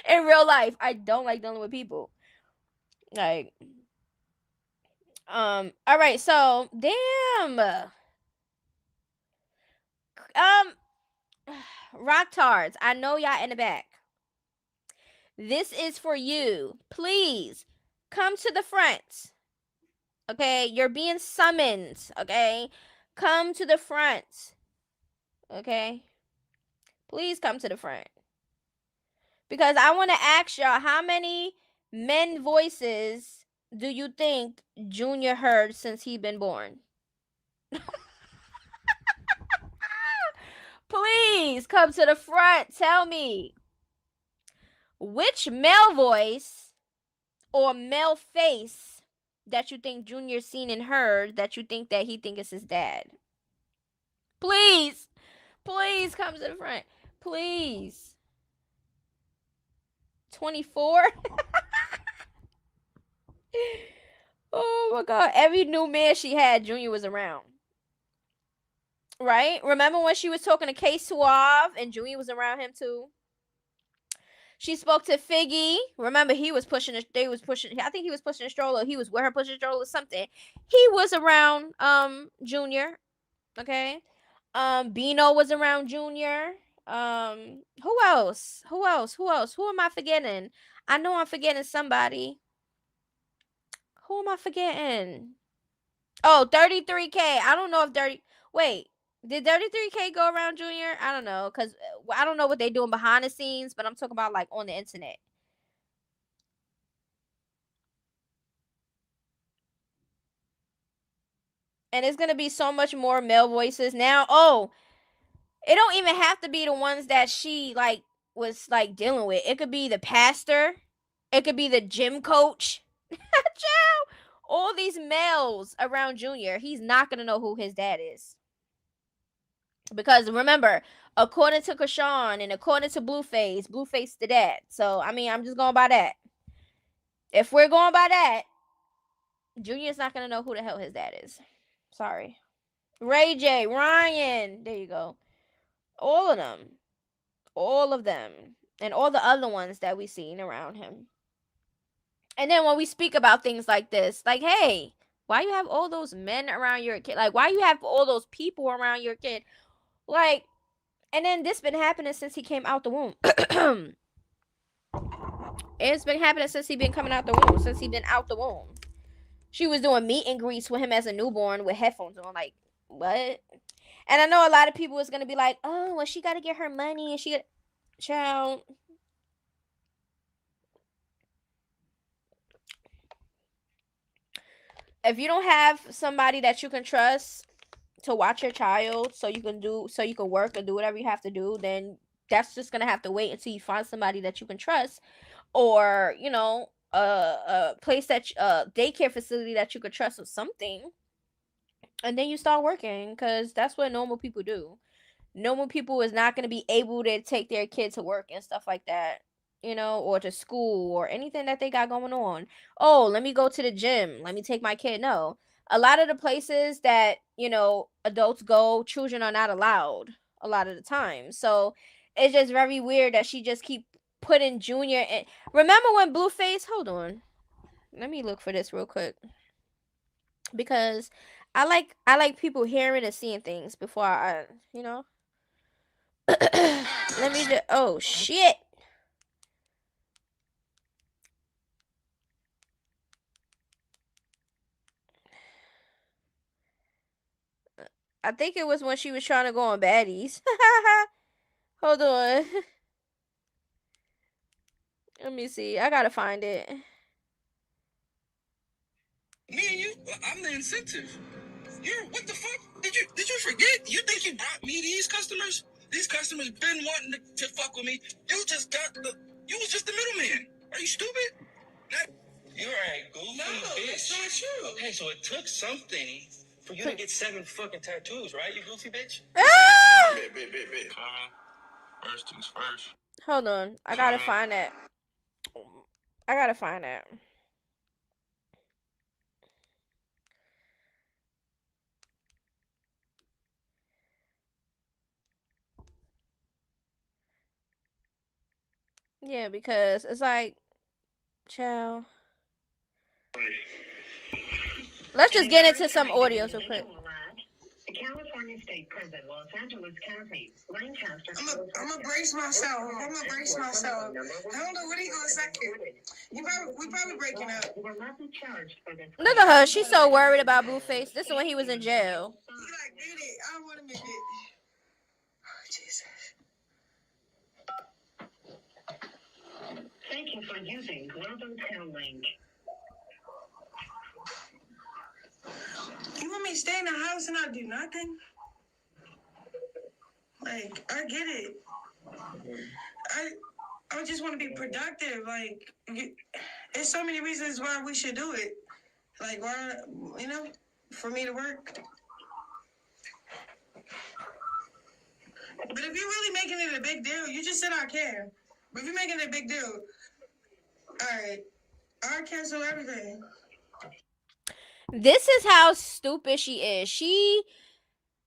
A: In real life, I don't like dealing with people. Like, all right, so damn, Rocktards. I know y'all in the back. This is for you. Please come to the front. Okay, you're being summoned. Okay, come to the front. Okay, please come to the front, because I want to ask y'all, how many men voices do you think Junior heard since he been born? Please come to the front. Tell me which male voice or male face that you think Junior seen and heard that you think that he think is his dad. Please, please come to the front. Please. 24. Oh my God. Every new man she had, Junior was around. Right? Remember when she was talking to K Suave and Junior was around him too? She spoke to Figgy. Remember, he was pushing. They was pushing. I think he was pushing a stroller. He was with her pushing a stroller or something. He was around Junior. Okay. Bino was around Junior. Who else? Who else? Who else? Who am I forgetting? I know I'm forgetting somebody. Who am I forgetting? Oh, 33K. I don't know if 30. Wait, did 33K go around Junior? I don't know, because I don't know what they doing behind the scenes, but I'm talking about like on the internet. And it's gonna be so much more male voices now. Oh, it don't even have to be the ones that she like was like dealing with. It could be the pastor. It could be the gym coach. Ciao. All these males around Junior, he's not gonna know who his dad is. Because remember, according to Chrisean and according to Blueface the dad. So I mean, I'm just going by that. If we're going by that, Junior's not gonna know who the hell his dad is. Sorry. Ray J, Ryan, there you go. All of them. All of them. And all the other ones that we seen around him. And then when we speak about things like this, like, hey, why you have all those men around your kid? Like, why you have all those people around your kid? Like, and then this been happening since he came out the womb. It's been happening since he been coming out the womb. Since he been out the womb. She was doing meet and greets with him as a newborn with headphones on. Like, what? And I know a lot of people is gonna be like, oh, well, she gotta get her money and she got child. If you don't have somebody that you can trust to watch your child so you can work and do whatever you have to do, then that's just gonna have to wait until you find somebody that you can trust, or a place that daycare facility that you could trust or something, and then you start working, because that's what normal people do. Normal people is not going to be able to take their kid to work and stuff like that, or to school or anything that they got going on. Oh, let me go to the gym. Let me take my kid. No. A lot of the places that, adults go, children are not allowed a lot of the time. So it's just very weird that she just keep putting Junior in. Remember when Blueface, hold on. Let me look for this real quick. Because I like people hearing and seeing things before I. Let me just. Oh shit! I think it was when she was trying to go on baddies. Hold on. Let me see. I gotta find it.
D: I'm the incentive. What the fuck? Did you forget? You think you brought me these customers? These customers been wanting to fuck with me. You was just the middleman. Are you stupid? You're a goofy bitch. That's not true. Okay, so it took something for you to get 7 fucking tattoos, right? You goofy bitch.
A: Ah!
D: Bet. First things first.
A: Hold on, I gotta find that. Yeah, because it's like, child. Let's just get into some audio real quick.
E: The California State Prison, Los Angeles County, Lancaster. I'm gonna brace myself. I don't know what he gonna second. We probably breaking up.
A: Look at her. She's so worried about Blueface. This is when he was in jail.
E: He like, get it. I don't want to make it. Oh, Jesus. Thank you for using Global Link. You want me to stay in the house and not do nothing? Like, I get it. I just want to be productive. Like, there's so many reasons why we should do it. Like, why, for me to work. But if you're really making it a big deal, you just said I care. But if you're making it a big deal, all right, I'll cancel everything.
A: This is how stupid she is. She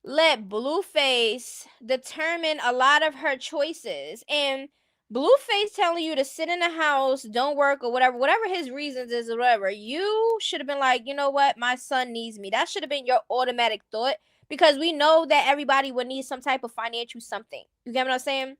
A: let Blueface determine a lot of her choices. And Blueface telling you to sit in the house, don't work, or whatever his reasons is, or whatever, you should have been like, you know what, my son needs me. That should have been your automatic thought, because we know that everybody would need some type of financial something. You get what I'm saying?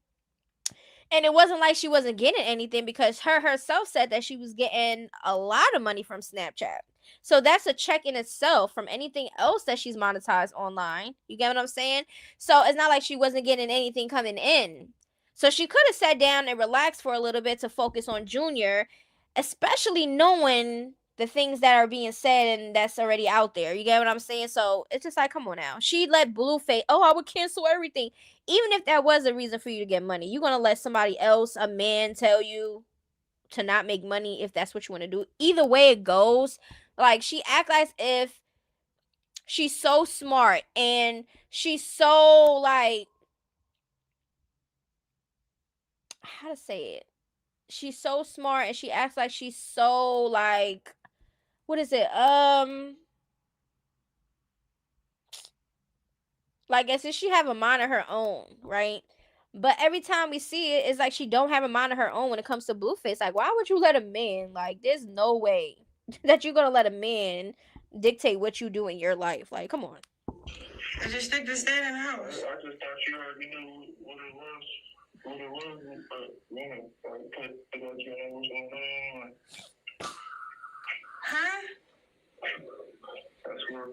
A: And it wasn't like she wasn't getting anything, because her herself said that she was getting a lot of money from Snapchat. So that's a check in itself from anything else that she's monetized online. You get what I'm saying? So it's not like she wasn't getting anything coming in. So she could have sat down and relaxed for a little bit to focus on Junior, especially knowing the things that are being said and that's already out there. You get what I'm saying? So it's just like, come on now. She let Blueface, I would cancel everything. Even if that was a reason for you to get money, you're going to let somebody else, a man, tell you to not make money if that's what you want to do. Either way it goes, like, she act as if she's so smart and she's so, like, how to say it? She's so smart and she acts like she's so, like, what is it? Like, as if she have a mind of her own, right? But every time we see it, it's like she don't have a mind of her own when it comes to Blueface. Like, why would you let a man, like, there's no way that you're gonna let a man dictate what you do in your life. Like, come on.
E: I just think to stay in the house. I just thought you already knew what it was. But huh? That's what I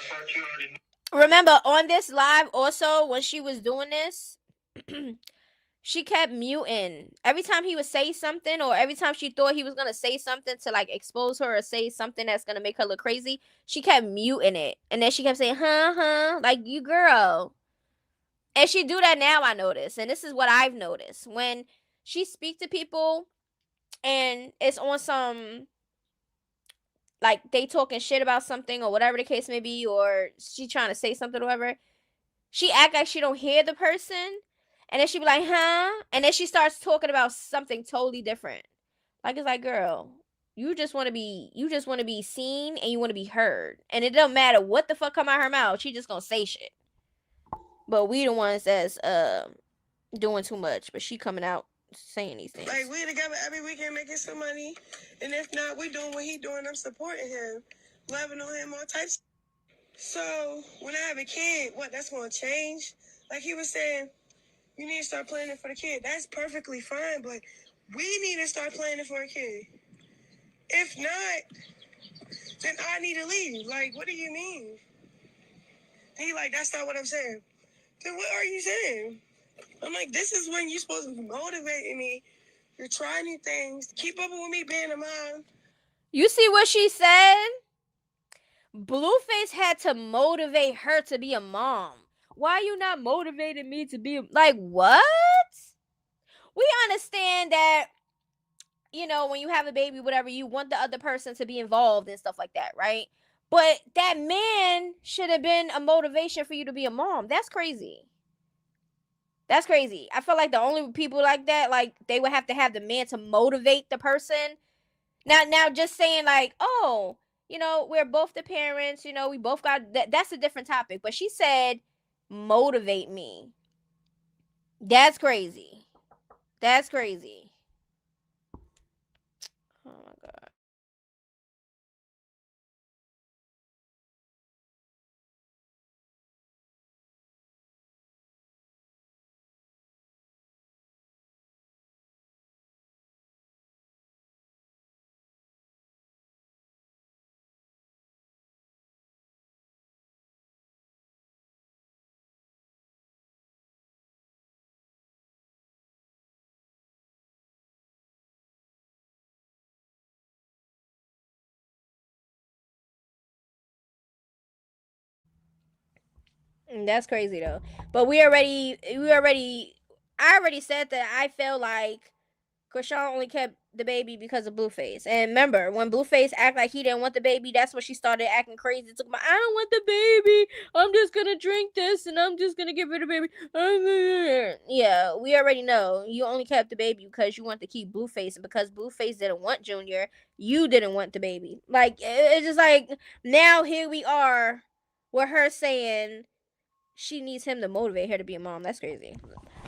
E: thought you already knew.
A: Remember, on this live also, when she was doing this, she kept muting. Every time he would say something, or every time she thought he was going to say something to, like, expose her or say something that's going to make her look crazy, she kept muting it. And then she kept saying, like, you girl. And she do that now, I notice. And this is what I've noticed. When she speak to people and it's on some, like, they talking shit about something or whatever the case may be, or she trying to say something or whatever, she act like she don't hear the person, and then she be like, and then she starts talking about something totally different. Like, it's like, girl, you just want to be seen and you want to be heard, and it don't matter what the fuck come out her mouth, she just gonna say shit. But we the ones that's doing too much, but she coming out saying these things.
E: Like, we together every weekend making some money, and if not, we doing what he doing. I'm supporting him, loving on him, all types. So when I have a kid, that's going to change? Like he was saying, you need to start planning for the kid. That's perfectly fine, but we need to start planning for a kid. If not, then I need to leave. Like, what do you mean? He like, that's not what I'm saying. Then what are you saying? I'm like, this is when you're supposed to be motivating me. You're trying new things. Keep up with me being a mom.
A: You see what she said? Blueface had to motivate her to be a mom. Why you not motivating me to be like what? We understand that, you know, when you have a baby, whatever, you want the other person to be involved and stuff like that, right? But that man should have been a motivation for you to be a mom. That's crazy. That's crazy. I feel like the only people like that, like they would have the man to motivate the person. Now, just saying like, oh, you know, we're both the parents. You know, we both got that. That's a different topic. But she said, motivate me. That's crazy. That's crazy. Oh my god. That's crazy though. But I already said that I feel like Chrisean only kept the baby because of Blueface. And remember, when Blueface acted like he didn't want the baby, that's when she started acting crazy. Took my, I don't want the baby. I'm just gonna drink this and I'm just gonna get rid of the baby. Yeah, we already know you only kept the baby because you want to keep Blueface, and because Blueface didn't want Junior, you didn't want the baby. Like it's just like now here we are with her saying she needs him to motivate her to be a mom. That's crazy.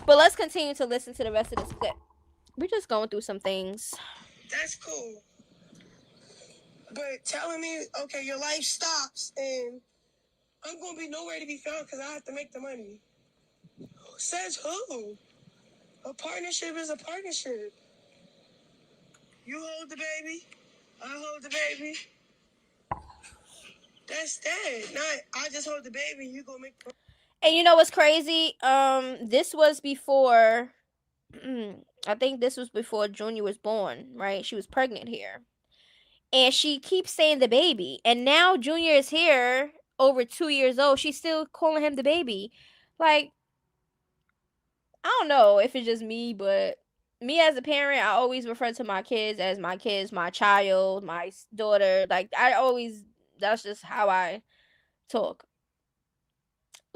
A: But let's continue to listen to the rest of this clip. We're just going through some things.
E: That's cool. But telling me, okay, your life stops and I'm going to be nowhere to be found because I have to make the money. Says who? A partnership is a partnership. You hold the baby, I hold the baby. That's that. Not I just hold the baby and you go make.
A: And you know what's crazy? This was before. I think this was before Junior was born, right? She was pregnant here, and she keeps saying the baby, and now Junior is here, over 2 years old. She's still calling him the baby. Like, I don't know if it's just me, but me as a parent, I always refer to my kids as my kids, my child, my daughter. Like, I always, that's just how I talk.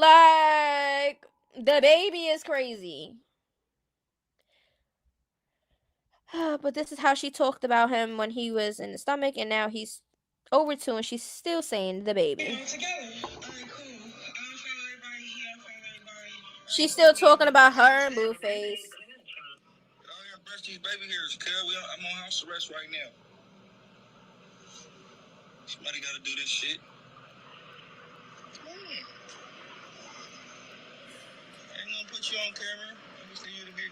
A: Like, the baby is crazy. But this is how she talked about him when he was in the stomach, and now he's over 2, and she's still saying the baby. She's still talking about her and Blueface.
D: I'm on house arrest right now. Somebody gotta do this shit. I ain't gonna put you on camera. I just need you to get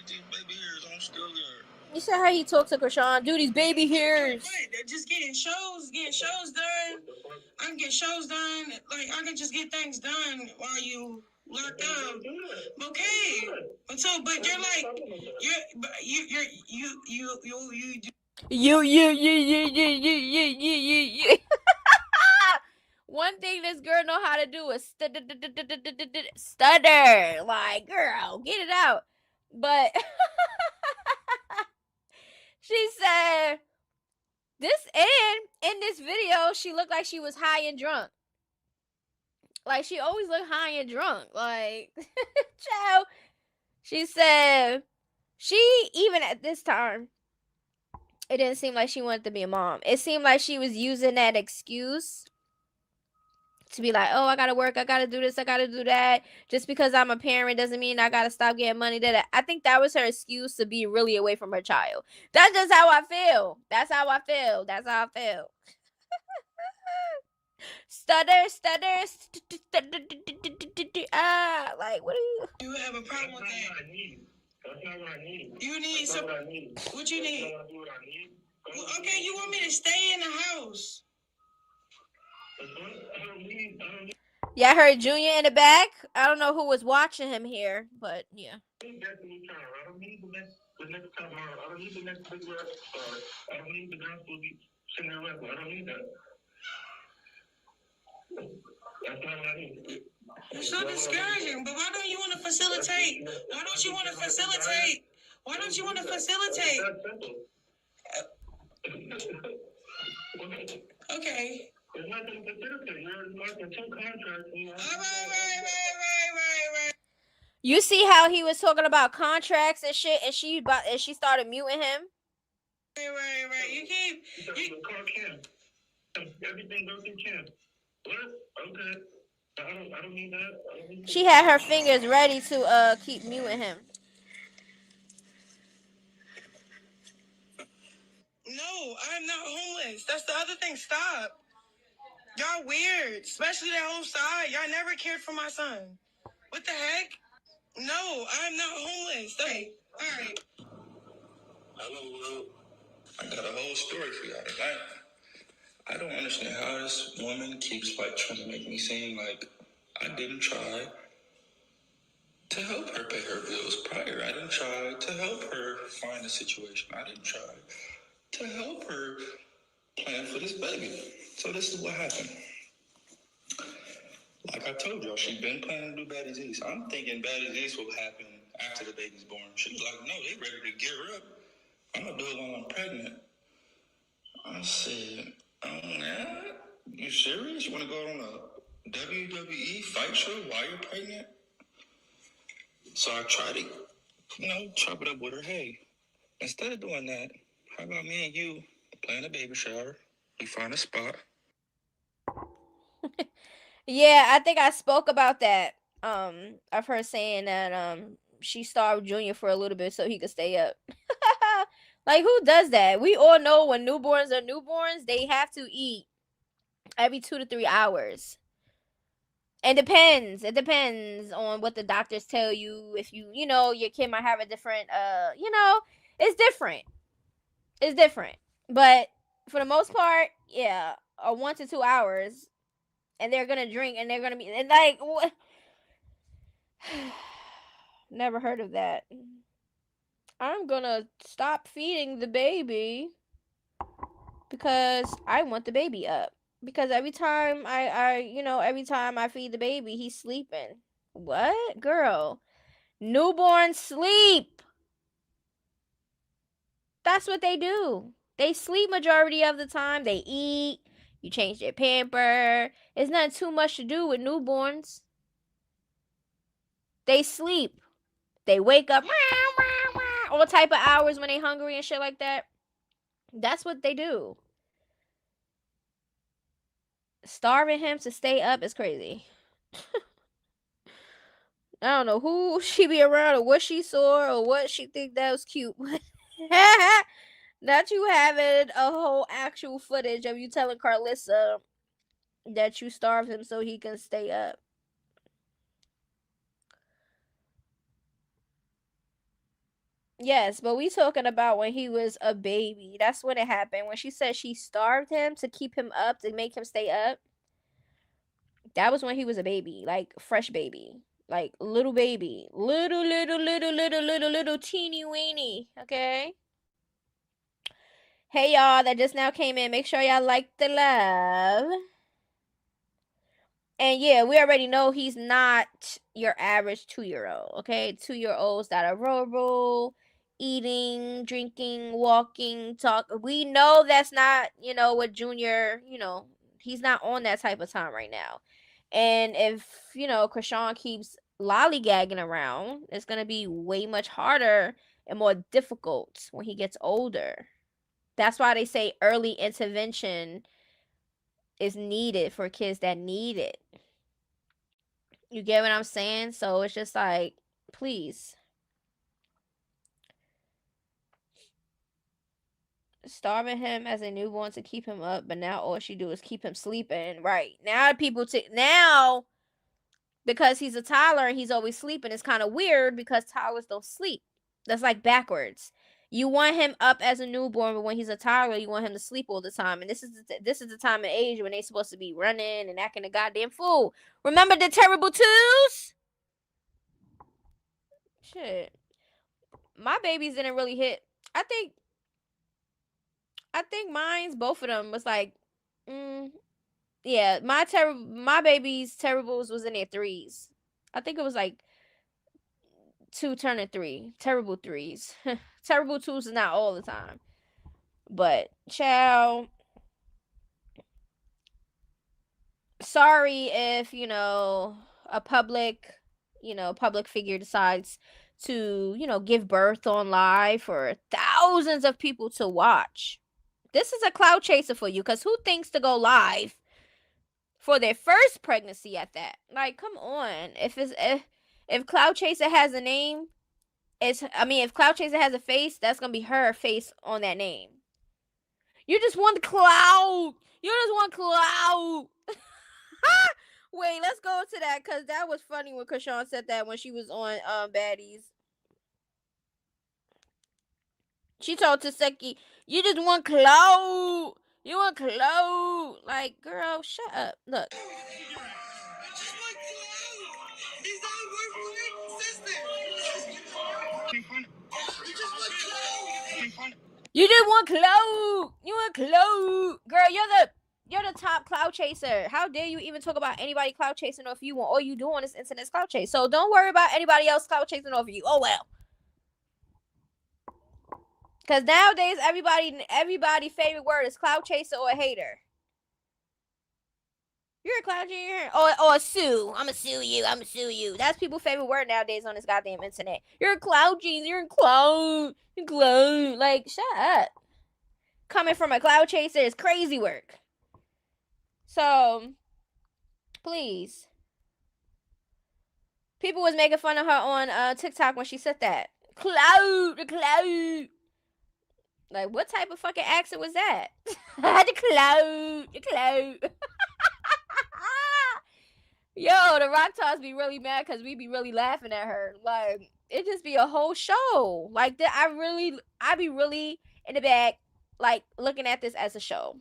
D: these baby hairs on still there.
A: You see how he talks to Chrisean? Dude, these baby hairs.
E: They're just getting shows done. I can get shows done. Like I can just get things done while you locked up. Okay, but you're like
A: You. One thing this girl know how to do is stutter. Like, girl, get it out. But she said this in this video, she looked like she was high and drunk. Like, she always looked high and drunk. Like, child. She said she, even at this time, it didn't seem like she wanted to be a mom. It seemed like she was using that excuse to be like, oh, I gotta work, I gotta do this, I gotta do that. Just because I'm a parent doesn't mean I gotta stop getting money. That I think that was her excuse to be really away from her child. That's just how I feel. That's how I feel. That's how I feel. Stutter, stutter, ah, like what are you?
E: You have a problem with that? That's not what I need. You need some. What you need? Well, okay, you want me to stay in the house?
A: Yeah, I heard Junior in the back. I don't know who was watching him here, but yeah.
E: I don't need the next time. I don't need the next big I don't need the gospel Cinderella. I don't need that. It's so discouraging. But why don't you want to facilitate? Why don't you want to facilitate? Why don't you want to facilitate? Okay. There's nothing to facilitate. You're working two contracts. Right.
A: You see how he was talking about contracts and shit, and she started muting him.
E: Right. You keep.
D: Everything goes through Kim. What? Okay. I don't need that.
A: She had her fingers ready to keep muting him.
E: No, I'm not homeless. That's the other thing. Stop. Y'all weird, especially that whole side. Y'all never cared for my son. What the heck? No, I'm not homeless. Okay, all right.
D: Hello. I got a whole story for y'all tonight. I don't understand how this woman keeps like trying to make me seem like I didn't try to help her pay her bills prior. I didn't try to help her find a situation. I didn't try to help her plan for this baby. So this is what happened. Like I told y'all, she's been planning to do Baddies East. I'm thinking Baddies East will happen after the baby's born. She was like, no, they ready to gear up. I'm going to do it while I'm pregnant. I said, yeah? You serious? You want to go on a WWE fight show while you're pregnant? So I tried to, chop it up with her. Hey, instead of doing that, how about me and you plan a baby shower? We find a spot.
A: Yeah, I think I spoke about that. Of her saying that she starved Junior for a little bit so he could stay up. Like, who does that? We all know when newborns are newborns, they have to eat every 2 to 3 hours. It depends on what the doctors tell you. If your kid might have a different it's different. But for the most part, yeah, 1 to 2 hours, and they're gonna drink, and they're gonna be, and like, what? Never heard of that. I'm gonna stop feeding the baby because I want the baby up. Because every time every time I feed the baby, he's sleeping. What? Girl, newborns sleep. That's what they do. They sleep majority of the time. They eat. You change their pamper. It's not too much to do with newborns. They sleep. They wake up all type of hours when they hungry and shit like that. That's what they do. Starving him to stay up is crazy. I don't know who she be around or what she saw or what she think that was cute. Not you having a whole actual footage of you telling Carlissa that you starved him so he can stay up. Yes, but we talking about when he was a baby. That's when it happened. When she said she starved him to keep him up, to make him stay up. That was when he was a baby, like fresh baby. Like little baby. Little teeny weeny. Okay? Hey y'all that just now came in. Make sure y'all like the love. And yeah, we already know he's not your average 2-year-old, okay? 2-year-olds that are rural, eating, drinking, walking, talk. We know that's not, what Junior, he's not on that type of time right now. And if, Chrisean keeps lollygagging around, it's going to be way much harder and more difficult when he gets older. That's why they say early intervention is needed for kids that need it. You get what I'm saying? So it's just like, please. Starving him as a newborn to keep him up, but now all she do is keep him sleeping. Right. Now now because he's a toddler and he's always sleeping, it's kind of weird because toddlers don't sleep. That's like backwards. You want him up as a newborn, but when he's a toddler, you want him to sleep all the time. And this is the time of age when they're supposed to be running and acting a goddamn fool. Remember the terrible twos? Shit. My babies didn't really hit. I think mine's both of them was like Yeah, my baby's terribles was in their threes. I think it was like 2 turning 3. Terrible threes. Terrible twos is not all the time. But child, sorry if, a public figure decides to, give birth on live for thousands of people to watch. This is a cloud chaser for you, because who thinks to go live for their first pregnancy at that? Like, come on. If Cloud Chaser has a name, if Cloud Chaser has a face, that's gonna be her face on that name. You just want the cloud. You just want cloud. Wait, let's go to that, because that was funny when Krishan said that when she was on Baddies. She told Taseki, "You just want cloud. You want cloud." Like, girl, shut up. Look. You just want clout. You want clout. Girl, you're the top cloud chaser. How dare you even talk about anybody cloud chasing off you when all you do on this internet is cloud chase? So don't worry about anybody else cloud chasing off you. Oh well. Cause nowadays everybody favorite word is cloud chaser or a hater. You're a cloud chaser or a sue. I'ma sue you. I'ma sue you. That's people's favorite word nowadays on this goddamn internet. You're a cloud chaser. You're a cloud. You're a cloud. Like, shut up. Coming from a cloud chaser is crazy work. So, please. People was making fun of her on TikTok when she said that. Cloud, the cloud. Like, what type of fucking accent was that? The cloud, the cloud. Yo, the Rocktards be really mad because we be really laughing at her. Like, it just be a whole show. Like, I be really in the back, like, looking at this as a show.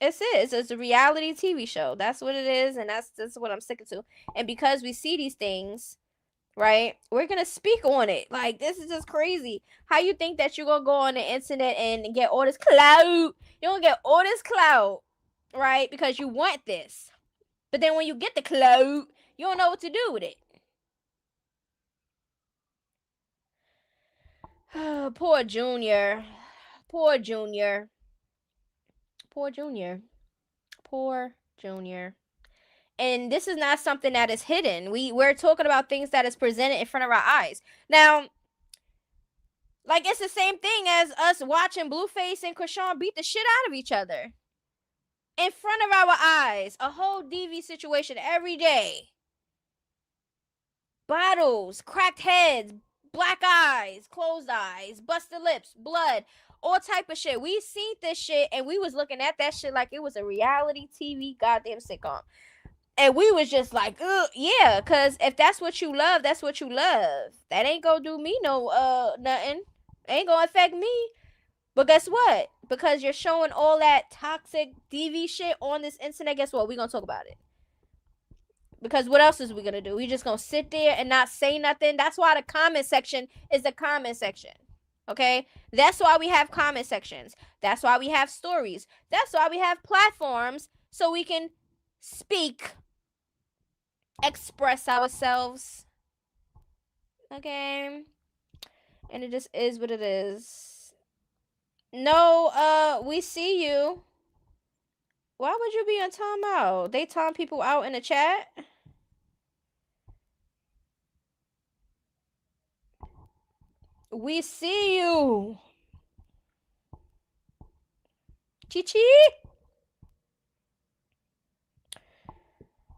A: It's a reality TV show. That's what it is, and that's what I'm sticking to. And because we see these things, right, we're gonna speak on it. Like, this is just crazy. How you think that you're gonna go on the internet and get all this clout? You're gonna get all this clout, right? Because you want this. But then when you get the clout, you don't know what to do with it. Poor Junior. Poor Junior. Poor Junior. Poor Junior. And this is not something that is hidden. We're talking about things that is presented in front of our eyes. Now, like, it's the same thing as us watching Blueface and Krishan beat the shit out of each other in front of our eyes. A whole DV situation every day. Bottles, cracked heads, black eyes, closed eyes, busted lips, blood, all type of shit. We seen this shit and we was looking at that shit like it was a reality TV goddamn sitcom. And we was just like, yeah, because if that's what you love, that's what you love. That ain't gonna do me no nothing. Ain't gonna affect me. But guess what? Because you're showing all that toxic DV shit on this internet, guess what? We gonna talk about it. Because what else is we gonna do? We just gonna sit there and not say nothing? That's why the comment section is the comment section. Okay? That's why we have comment sections. That's why we have stories. That's why we have platforms, so we can speak, express ourselves. Okay? And it just is what it is. No, we see you. Why would you be on timeout? They time people out in the chat? We see you. Chi-chi.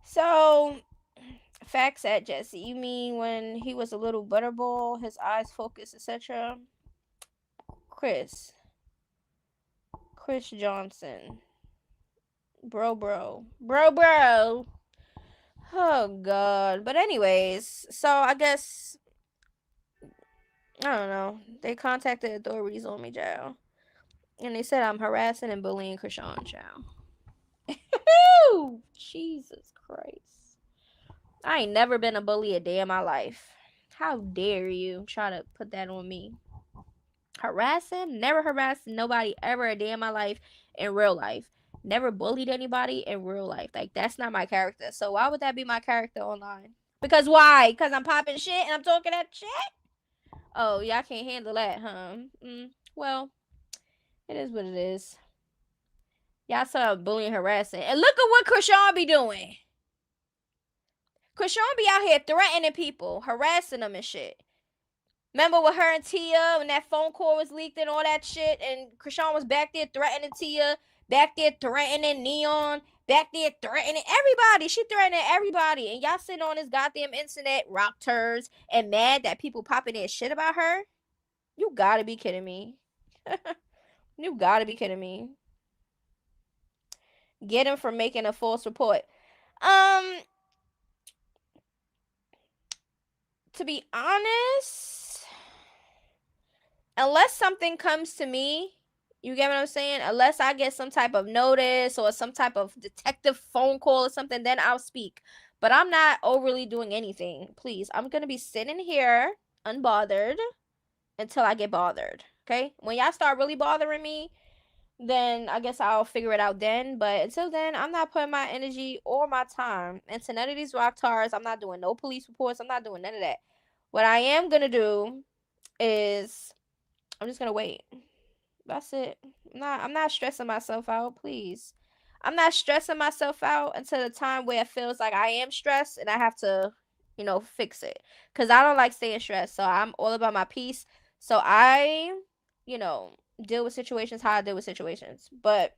A: So, facts at Jesse. You mean when he was a little butterball, his eyes focused, etc.? Chris Johnson. Bro. Oh, God. But anyways, so I guess, I don't know. They contacted authorities on me, Joe. And they said I'm harassing and bullying Krishan, Joe. Jesus Christ. I ain't never been a bully a day in my life. How dare you try to put that on me? Harassing? Never harassed nobody ever a day in my life in real life. never bullied anybody in real life. Like, that's not my character. So why would that be my character online? Because why? Because I'm popping shit and I'm talking that shit? Oh, y'all can't handle that, huh? Well, it is what it is. Y'all saw bullying, harassing. And look at what Chrisean be doing. Chrisean be out here threatening people, harassing them and shit. Remember with her and Tia when that phone call was leaked and all that shit, and Chrisean was back there threatening Tia, back there threatening Neon, back there threatening everybody. She threatening everybody, and y'all sitting on this goddamn internet, Rocktards, and mad that people popping their shit about her. You gotta be kidding me. You gotta be kidding me. Get him for making a false report. To be honest, unless something comes to me, you get what I'm saying? Unless I get some type of notice or some type of detective phone call or something, then I'll speak. But I'm not overly doing anything. Please, I'm gonna be sitting here unbothered until I get bothered. Okay? When y'all start really bothering me, then I guess I'll figure it out then. But until then, I'm not putting my energy or my time into none of these Rocktards. I'm not doing no police reports. I'm not doing none of that. What I am gonna do is I'm just gonna wait. That's it. I'm not stressing myself out, please. I'm not stressing myself out until the time where it feels like I am stressed and I have to, fix it. Cause I don't like staying stressed. So I'm all about my peace. So I, you know, deal with situations how I deal with situations. But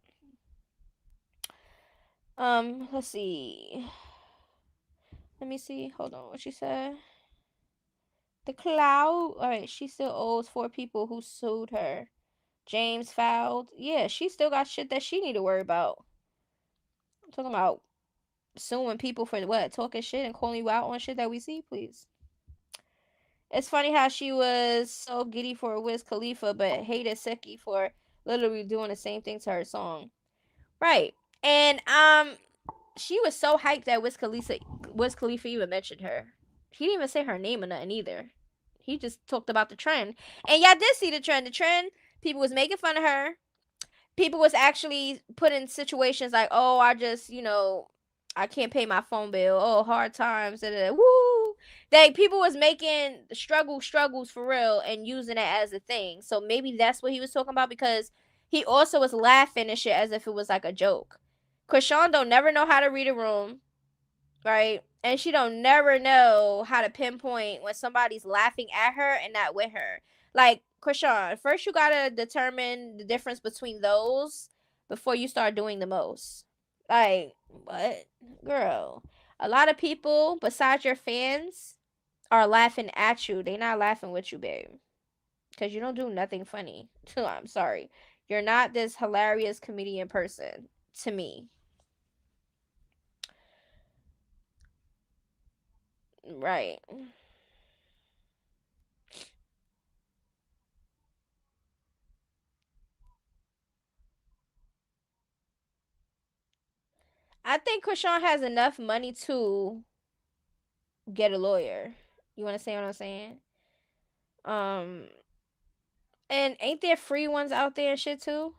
A: let's see. Let me see. Hold on. What she said. The cloud. All right. She still owes 4 people who sued her. James filed. Yeah, she still got shit that she need to worry about. I'm talking about suing people for what? Talking shit and calling you out on shit that we see, please. It's funny how she was so giddy for Wiz Khalifa, but hated Seki for literally doing the same thing to her song. Right. And she was so hyped that Wiz Khalifa even mentioned her. He didn't even say her name or nothing either. He just talked about the trend. And y'all did see the trend. The trend, people was making fun of her. People was actually put in situations like, oh, I just, I can't pay my phone bill. Oh, hard times. Woo. That people was making struggles for real and using it as a thing. So maybe that's what he was talking about because he also was laughing and shit as if it was like a joke. Chrisean don't never know how to read a room, right? And she don't never know how to pinpoint when somebody's laughing at her and not with her. Like, Chrisean, first you gotta determine the difference between those before you start doing the most. Like, what? Girl. A lot of people, besides your fans, are laughing at you. They not laughing with you, babe. Because you don't do nothing funny. I'm sorry. You're not this hilarious comedian person to me. Right. I think Chrisean has enough money to get a lawyer. You want to say what I'm saying? Um, and ain't there free ones out there and shit too?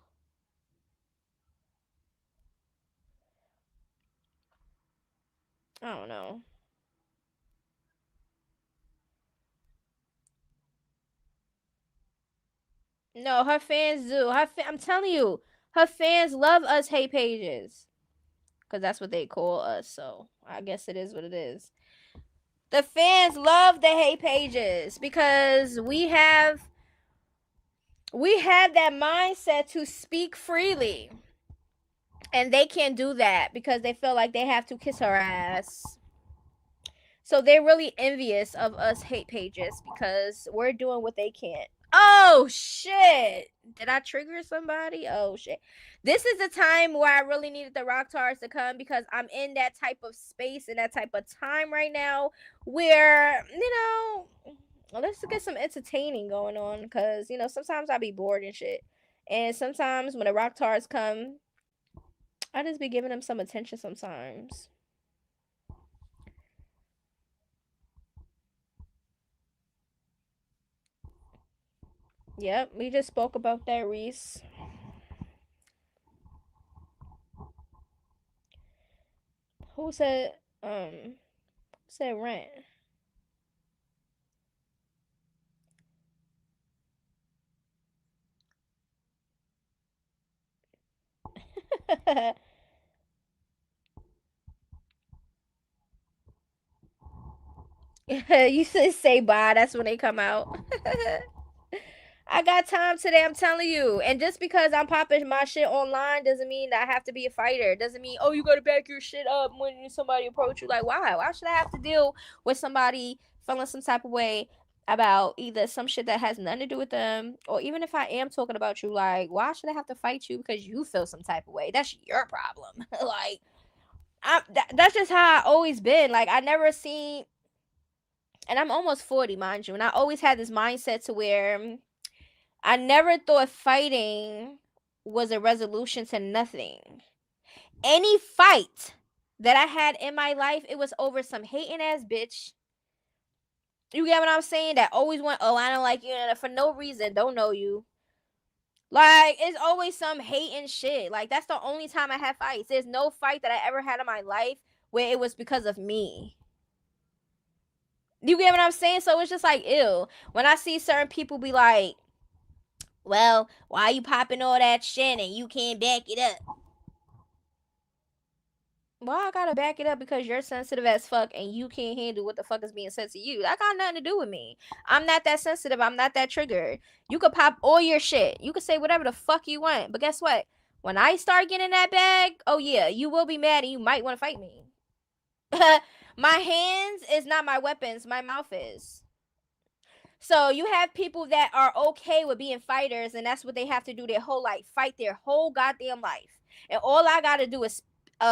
A: I don't know. No, her fans do. I'm telling you, her fans love us hate pages. Because that's what they call us. So I guess it is what it is. The fans love the hate pages because we have that mindset to speak freely. And they can't do that because they feel like they have to kiss her ass. So they're really envious of us hate pages because we're doing what they can't. Oh shit. Did I trigger somebody? Oh shit. This is the time where I really needed the Rocktards to come because I'm in that type of space and that type of time right now where, let's get some entertaining going on because, sometimes I be bored and shit. And sometimes when the Rocktards come, I just be giving them some attention sometimes. Yep, we just spoke about that, Reese. Who said rent? You say bye, that's when they come out. I got time today, I'm telling you. And just because I'm popping my shit online doesn't mean that I have to be a fighter. Doesn't mean, oh, you gotta back your shit up when somebody approach you. Like, why? Why should I have to deal with somebody feeling some type of way about either some shit that has nothing to do with them, or even if I am talking about you, like, why should I have to fight you because you feel some type of way? That's your problem. Like, that's just how I always been. Like, I never seen, and I'm almost 40, mind you, and I always had this mindset to where I never thought fighting was a resolution to nothing. Any fight that I had in my life, it was over some hating ass bitch. You get what I'm saying? That always went, oh, I don't like you, and for no reason, don't know you. Like, it's always some hating shit. Like, that's the only time I had fights. There's no fight that I ever had in my life where it was because of me. You get what I'm saying? So it's just like, ew. When I see certain people be like, well, why you popping all that shit and you can't back it up? Well, I gotta back it up because you're sensitive as fuck and you can't handle what the fuck is being said to you. That got nothing to do with me. I'm not that sensitive. I'm not that triggered. You could pop all your shit. You could say whatever the fuck you want. But guess what? When I start getting that bag, oh yeah, you will be mad and you might want to fight me. My hands is not my weapons. My mouth is. So you have people that are okay with being fighters, and that's what they have to do their whole life, fight their whole goddamn life. And all I gotta do is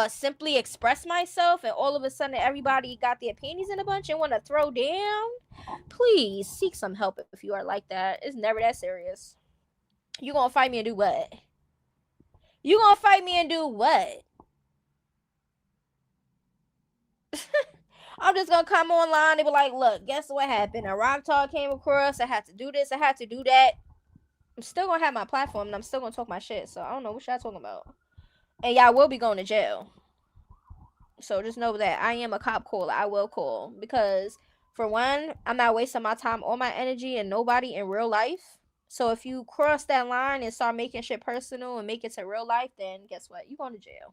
A: simply express myself, and all of a sudden everybody got their panties in a bunch and want to throw down. Please seek some help if you are like that. It's never that serious. You gonna fight me and do what? You gonna fight me and do what? I'm just gonna come online and be like, look, guess what happened? A Rocktar came across. I had to do this. I had to do that. I'm still gonna have my platform and I'm still gonna talk my shit. So I don't know what y'all talking about. And y'all will be going to jail. So just know that I am a cop caller. I will call. Because for one, I'm not wasting my time or my energy and nobody in real life. So if you cross that line and start making shit personal and make it to real life, then guess what? You going to jail.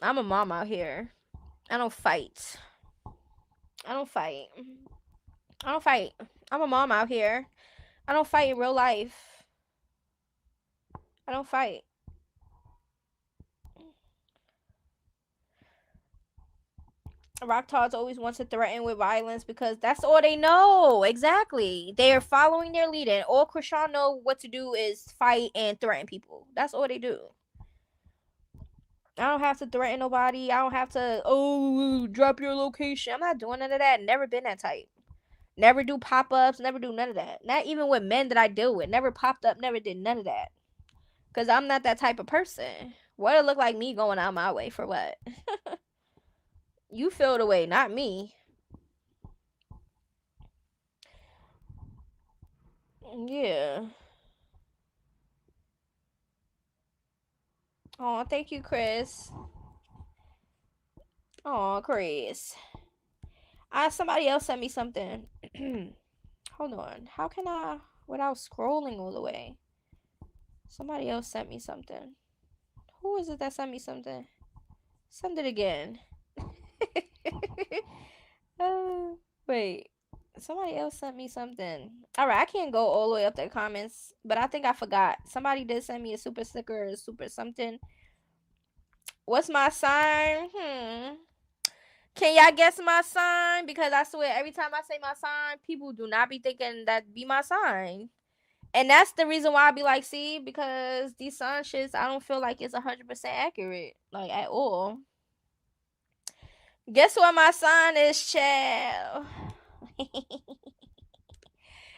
A: I'm a mom out here. I don't fight. I don't fight. I don't fight. I'm a mom out here. I don't fight in real life. I don't fight. Rocktards always want to threaten with violence because that's all they know. Exactly. They are following their leader. And all Chrisean know what to do is fight and threaten people. That's all they do. I don't have to threaten nobody. I don't have to, oh, drop your location. I'm not doing none of that. Never been that type. Never do pop-ups. Never do none of that. Not even with men that I deal with. Never popped up. Never did none of that. Because I'm not that type of person. What it look like me going out my way for what? You feel the way, not me. Yeah. Oh, thank you, Chris. Oh, Chris. Somebody else sent me something. Hold on. How can I, without scrolling all the way? Somebody else sent me something. Who is it that sent me something? Send it again. Wait. Somebody else sent me something. All right, I can't go all the way up to the comments, but I think I forgot. Somebody did send me a super sticker or a super something. What's my sign? Can y'all guess my sign? Because I swear, every time I say my sign, people do not be thinking that be my sign. And that's the reason why I be like, see, because these sign shits, I don't feel like it's 100% accurate, like, at all. Guess what my sign is, child?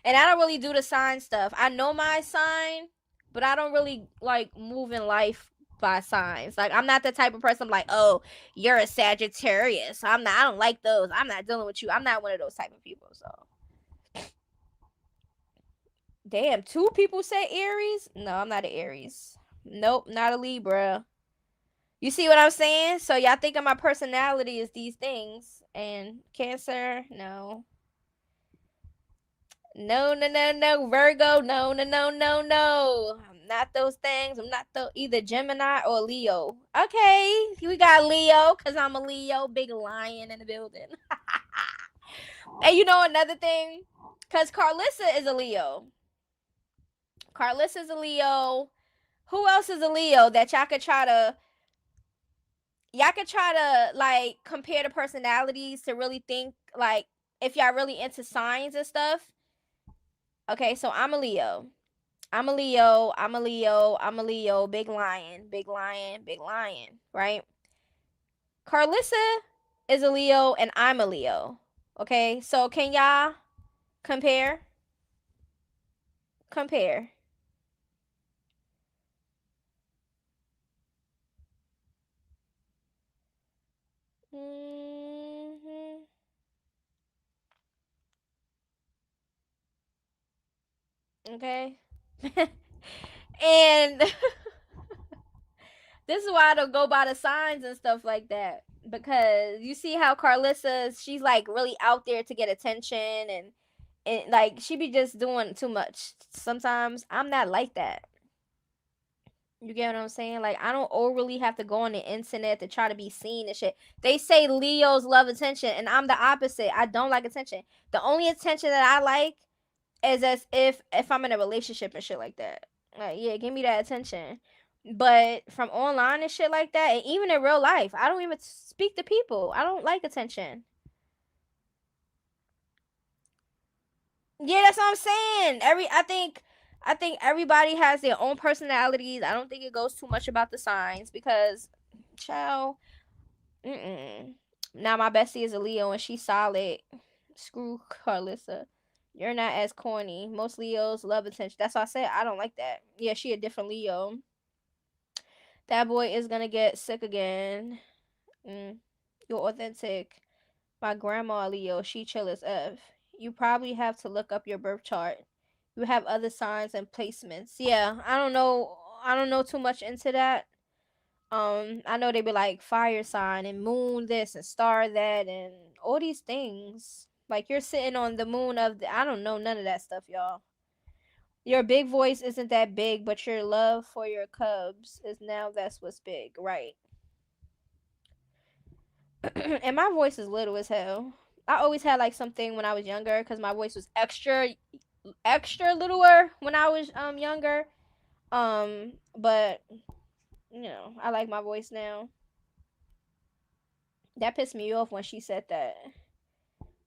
A: And I don't really do the sign stuff. I know my sign, but I don't really, like, move in life by signs. Like, I'm not the type of person I'm like, oh, you're a Sagittarius. I don't like those. I'm not dealing with you. I'm not one of those type of people, so. Damn, 2 people said Aries? No, I'm not an Aries. Nope, not a Libra. You see what I'm saying? So y'all think of my personality as these things. And Cancer, no. No, no, no, no. Virgo, no, no, no, no, no. I'm not those things. I'm not either Gemini or Leo. Okay, we got Leo because I'm a Leo, big lion in the building. And you know another thing? Because Carlissa is a Leo. Carlissa's a Leo. Who else is a Leo that y'all could try to like compare the personalities to really think like if y'all really into signs and stuff. Okay, so I'm a Leo. I'm a Leo. I'm a Leo. I'm a Leo. Big lion. Big lion. Big lion. Right? Carlissa is a Leo and I'm a Leo. Okay, so can y'all compare? Compare. Mm-hmm. Okay. And this is why I don't go by the signs and stuff like that. Because you see how Carlissa, she's like really out there to get attention and like she be just doing too much. Sometimes I'm not like that. You get what I'm saying? Like I don't overly have to go on the internet to try to be seen and shit. They say Leos love attention and I'm the opposite. I don't like attention. The only attention that I like is as if I'm in a relationship and shit like that. Like, yeah, give me that attention. But from online and shit like that, and even in real life, I don't even speak to people. I don't like attention. Yeah, that's what I'm saying. I think everybody has their own personalities. I don't think it goes too much about the signs because, child, mm-mm. Now my bestie is a Leo and she's solid. Screw Carlissa. You're not as corny. Most Leos love attention. That's why I said I don't like that. Yeah, she a different Leo. That boy is gonna get sick again. Mm. You're authentic. My grandma Leo, she chill as F. You probably have to look up your birth chart. You have other signs and placements. Yeah, I don't know. I don't know too much into that. I know they be like fire sign and moon this and star that and all these things. Like you're sitting on the moon of I don't know none of that stuff, y'all. Your big voice isn't that big, but your love for your cubs is now that's what's big, right? And my voice is little as hell. I always had like something when I was younger because my voice was extra littler when I was younger. But I like my voice now. That pissed me off when she said that.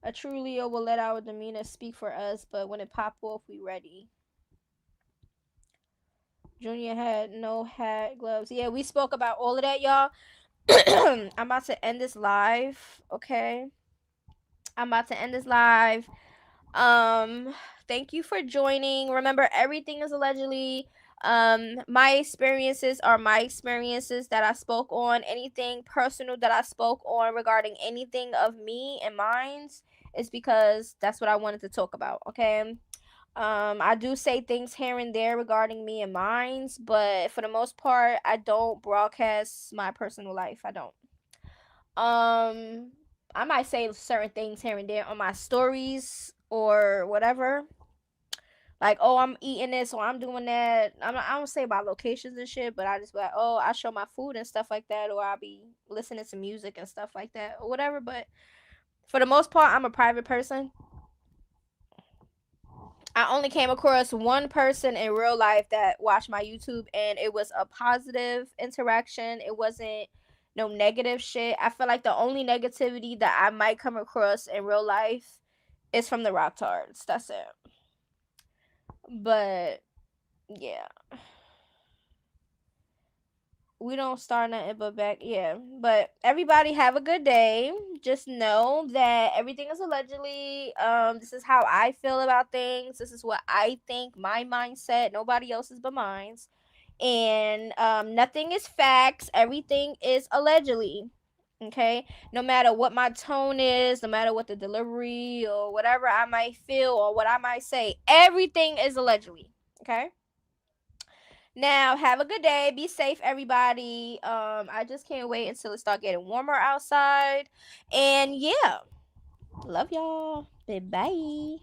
A: A true Leo will let our demeanor speak for us, but when it pop off, we ready. Junior had no hat, gloves. Yeah, we spoke about all of that, y'all. I'm about to end this live, okay? I'm about to end this live. Um, Thank you for joining. Remember, everything is allegedly. My experiences are my experiences that I spoke on. Anything personal that I spoke on regarding anything of me and mine's is because that's what I wanted to talk about. Okay. I do say things here and there regarding me and mine's, but for the most part, I don't broadcast my personal life. I don't. Um, I might say certain things here and there on my stories or whatever. Like, oh, I'm eating this or I'm doing that. I don't say about locations and shit, but I just be like, oh, I show my food and stuff like that, or I'll be listening to music and stuff like that, or whatever. But for the most part, I'm a private person. I only came across one person in real life that watched my YouTube, and it was a positive interaction. It wasn't no negative shit. I feel like the only negativity that I might come across in real life is from the Rocktards. That's it. But yeah, we don't start nothing but back. Yeah, but everybody have a good day. Just know that everything is allegedly. This is how I feel about things. This is what I think. My mindset. Nobody else's but mine's. And nothing is facts. Everything is allegedly. Okay, no matter what my tone is, no matter what the delivery or whatever I might feel or what I might say, everything is allegedly. Okay. Now, have a good day. Be safe, everybody. I just can't wait until it start getting warmer outside. And yeah, love y'all. Bye.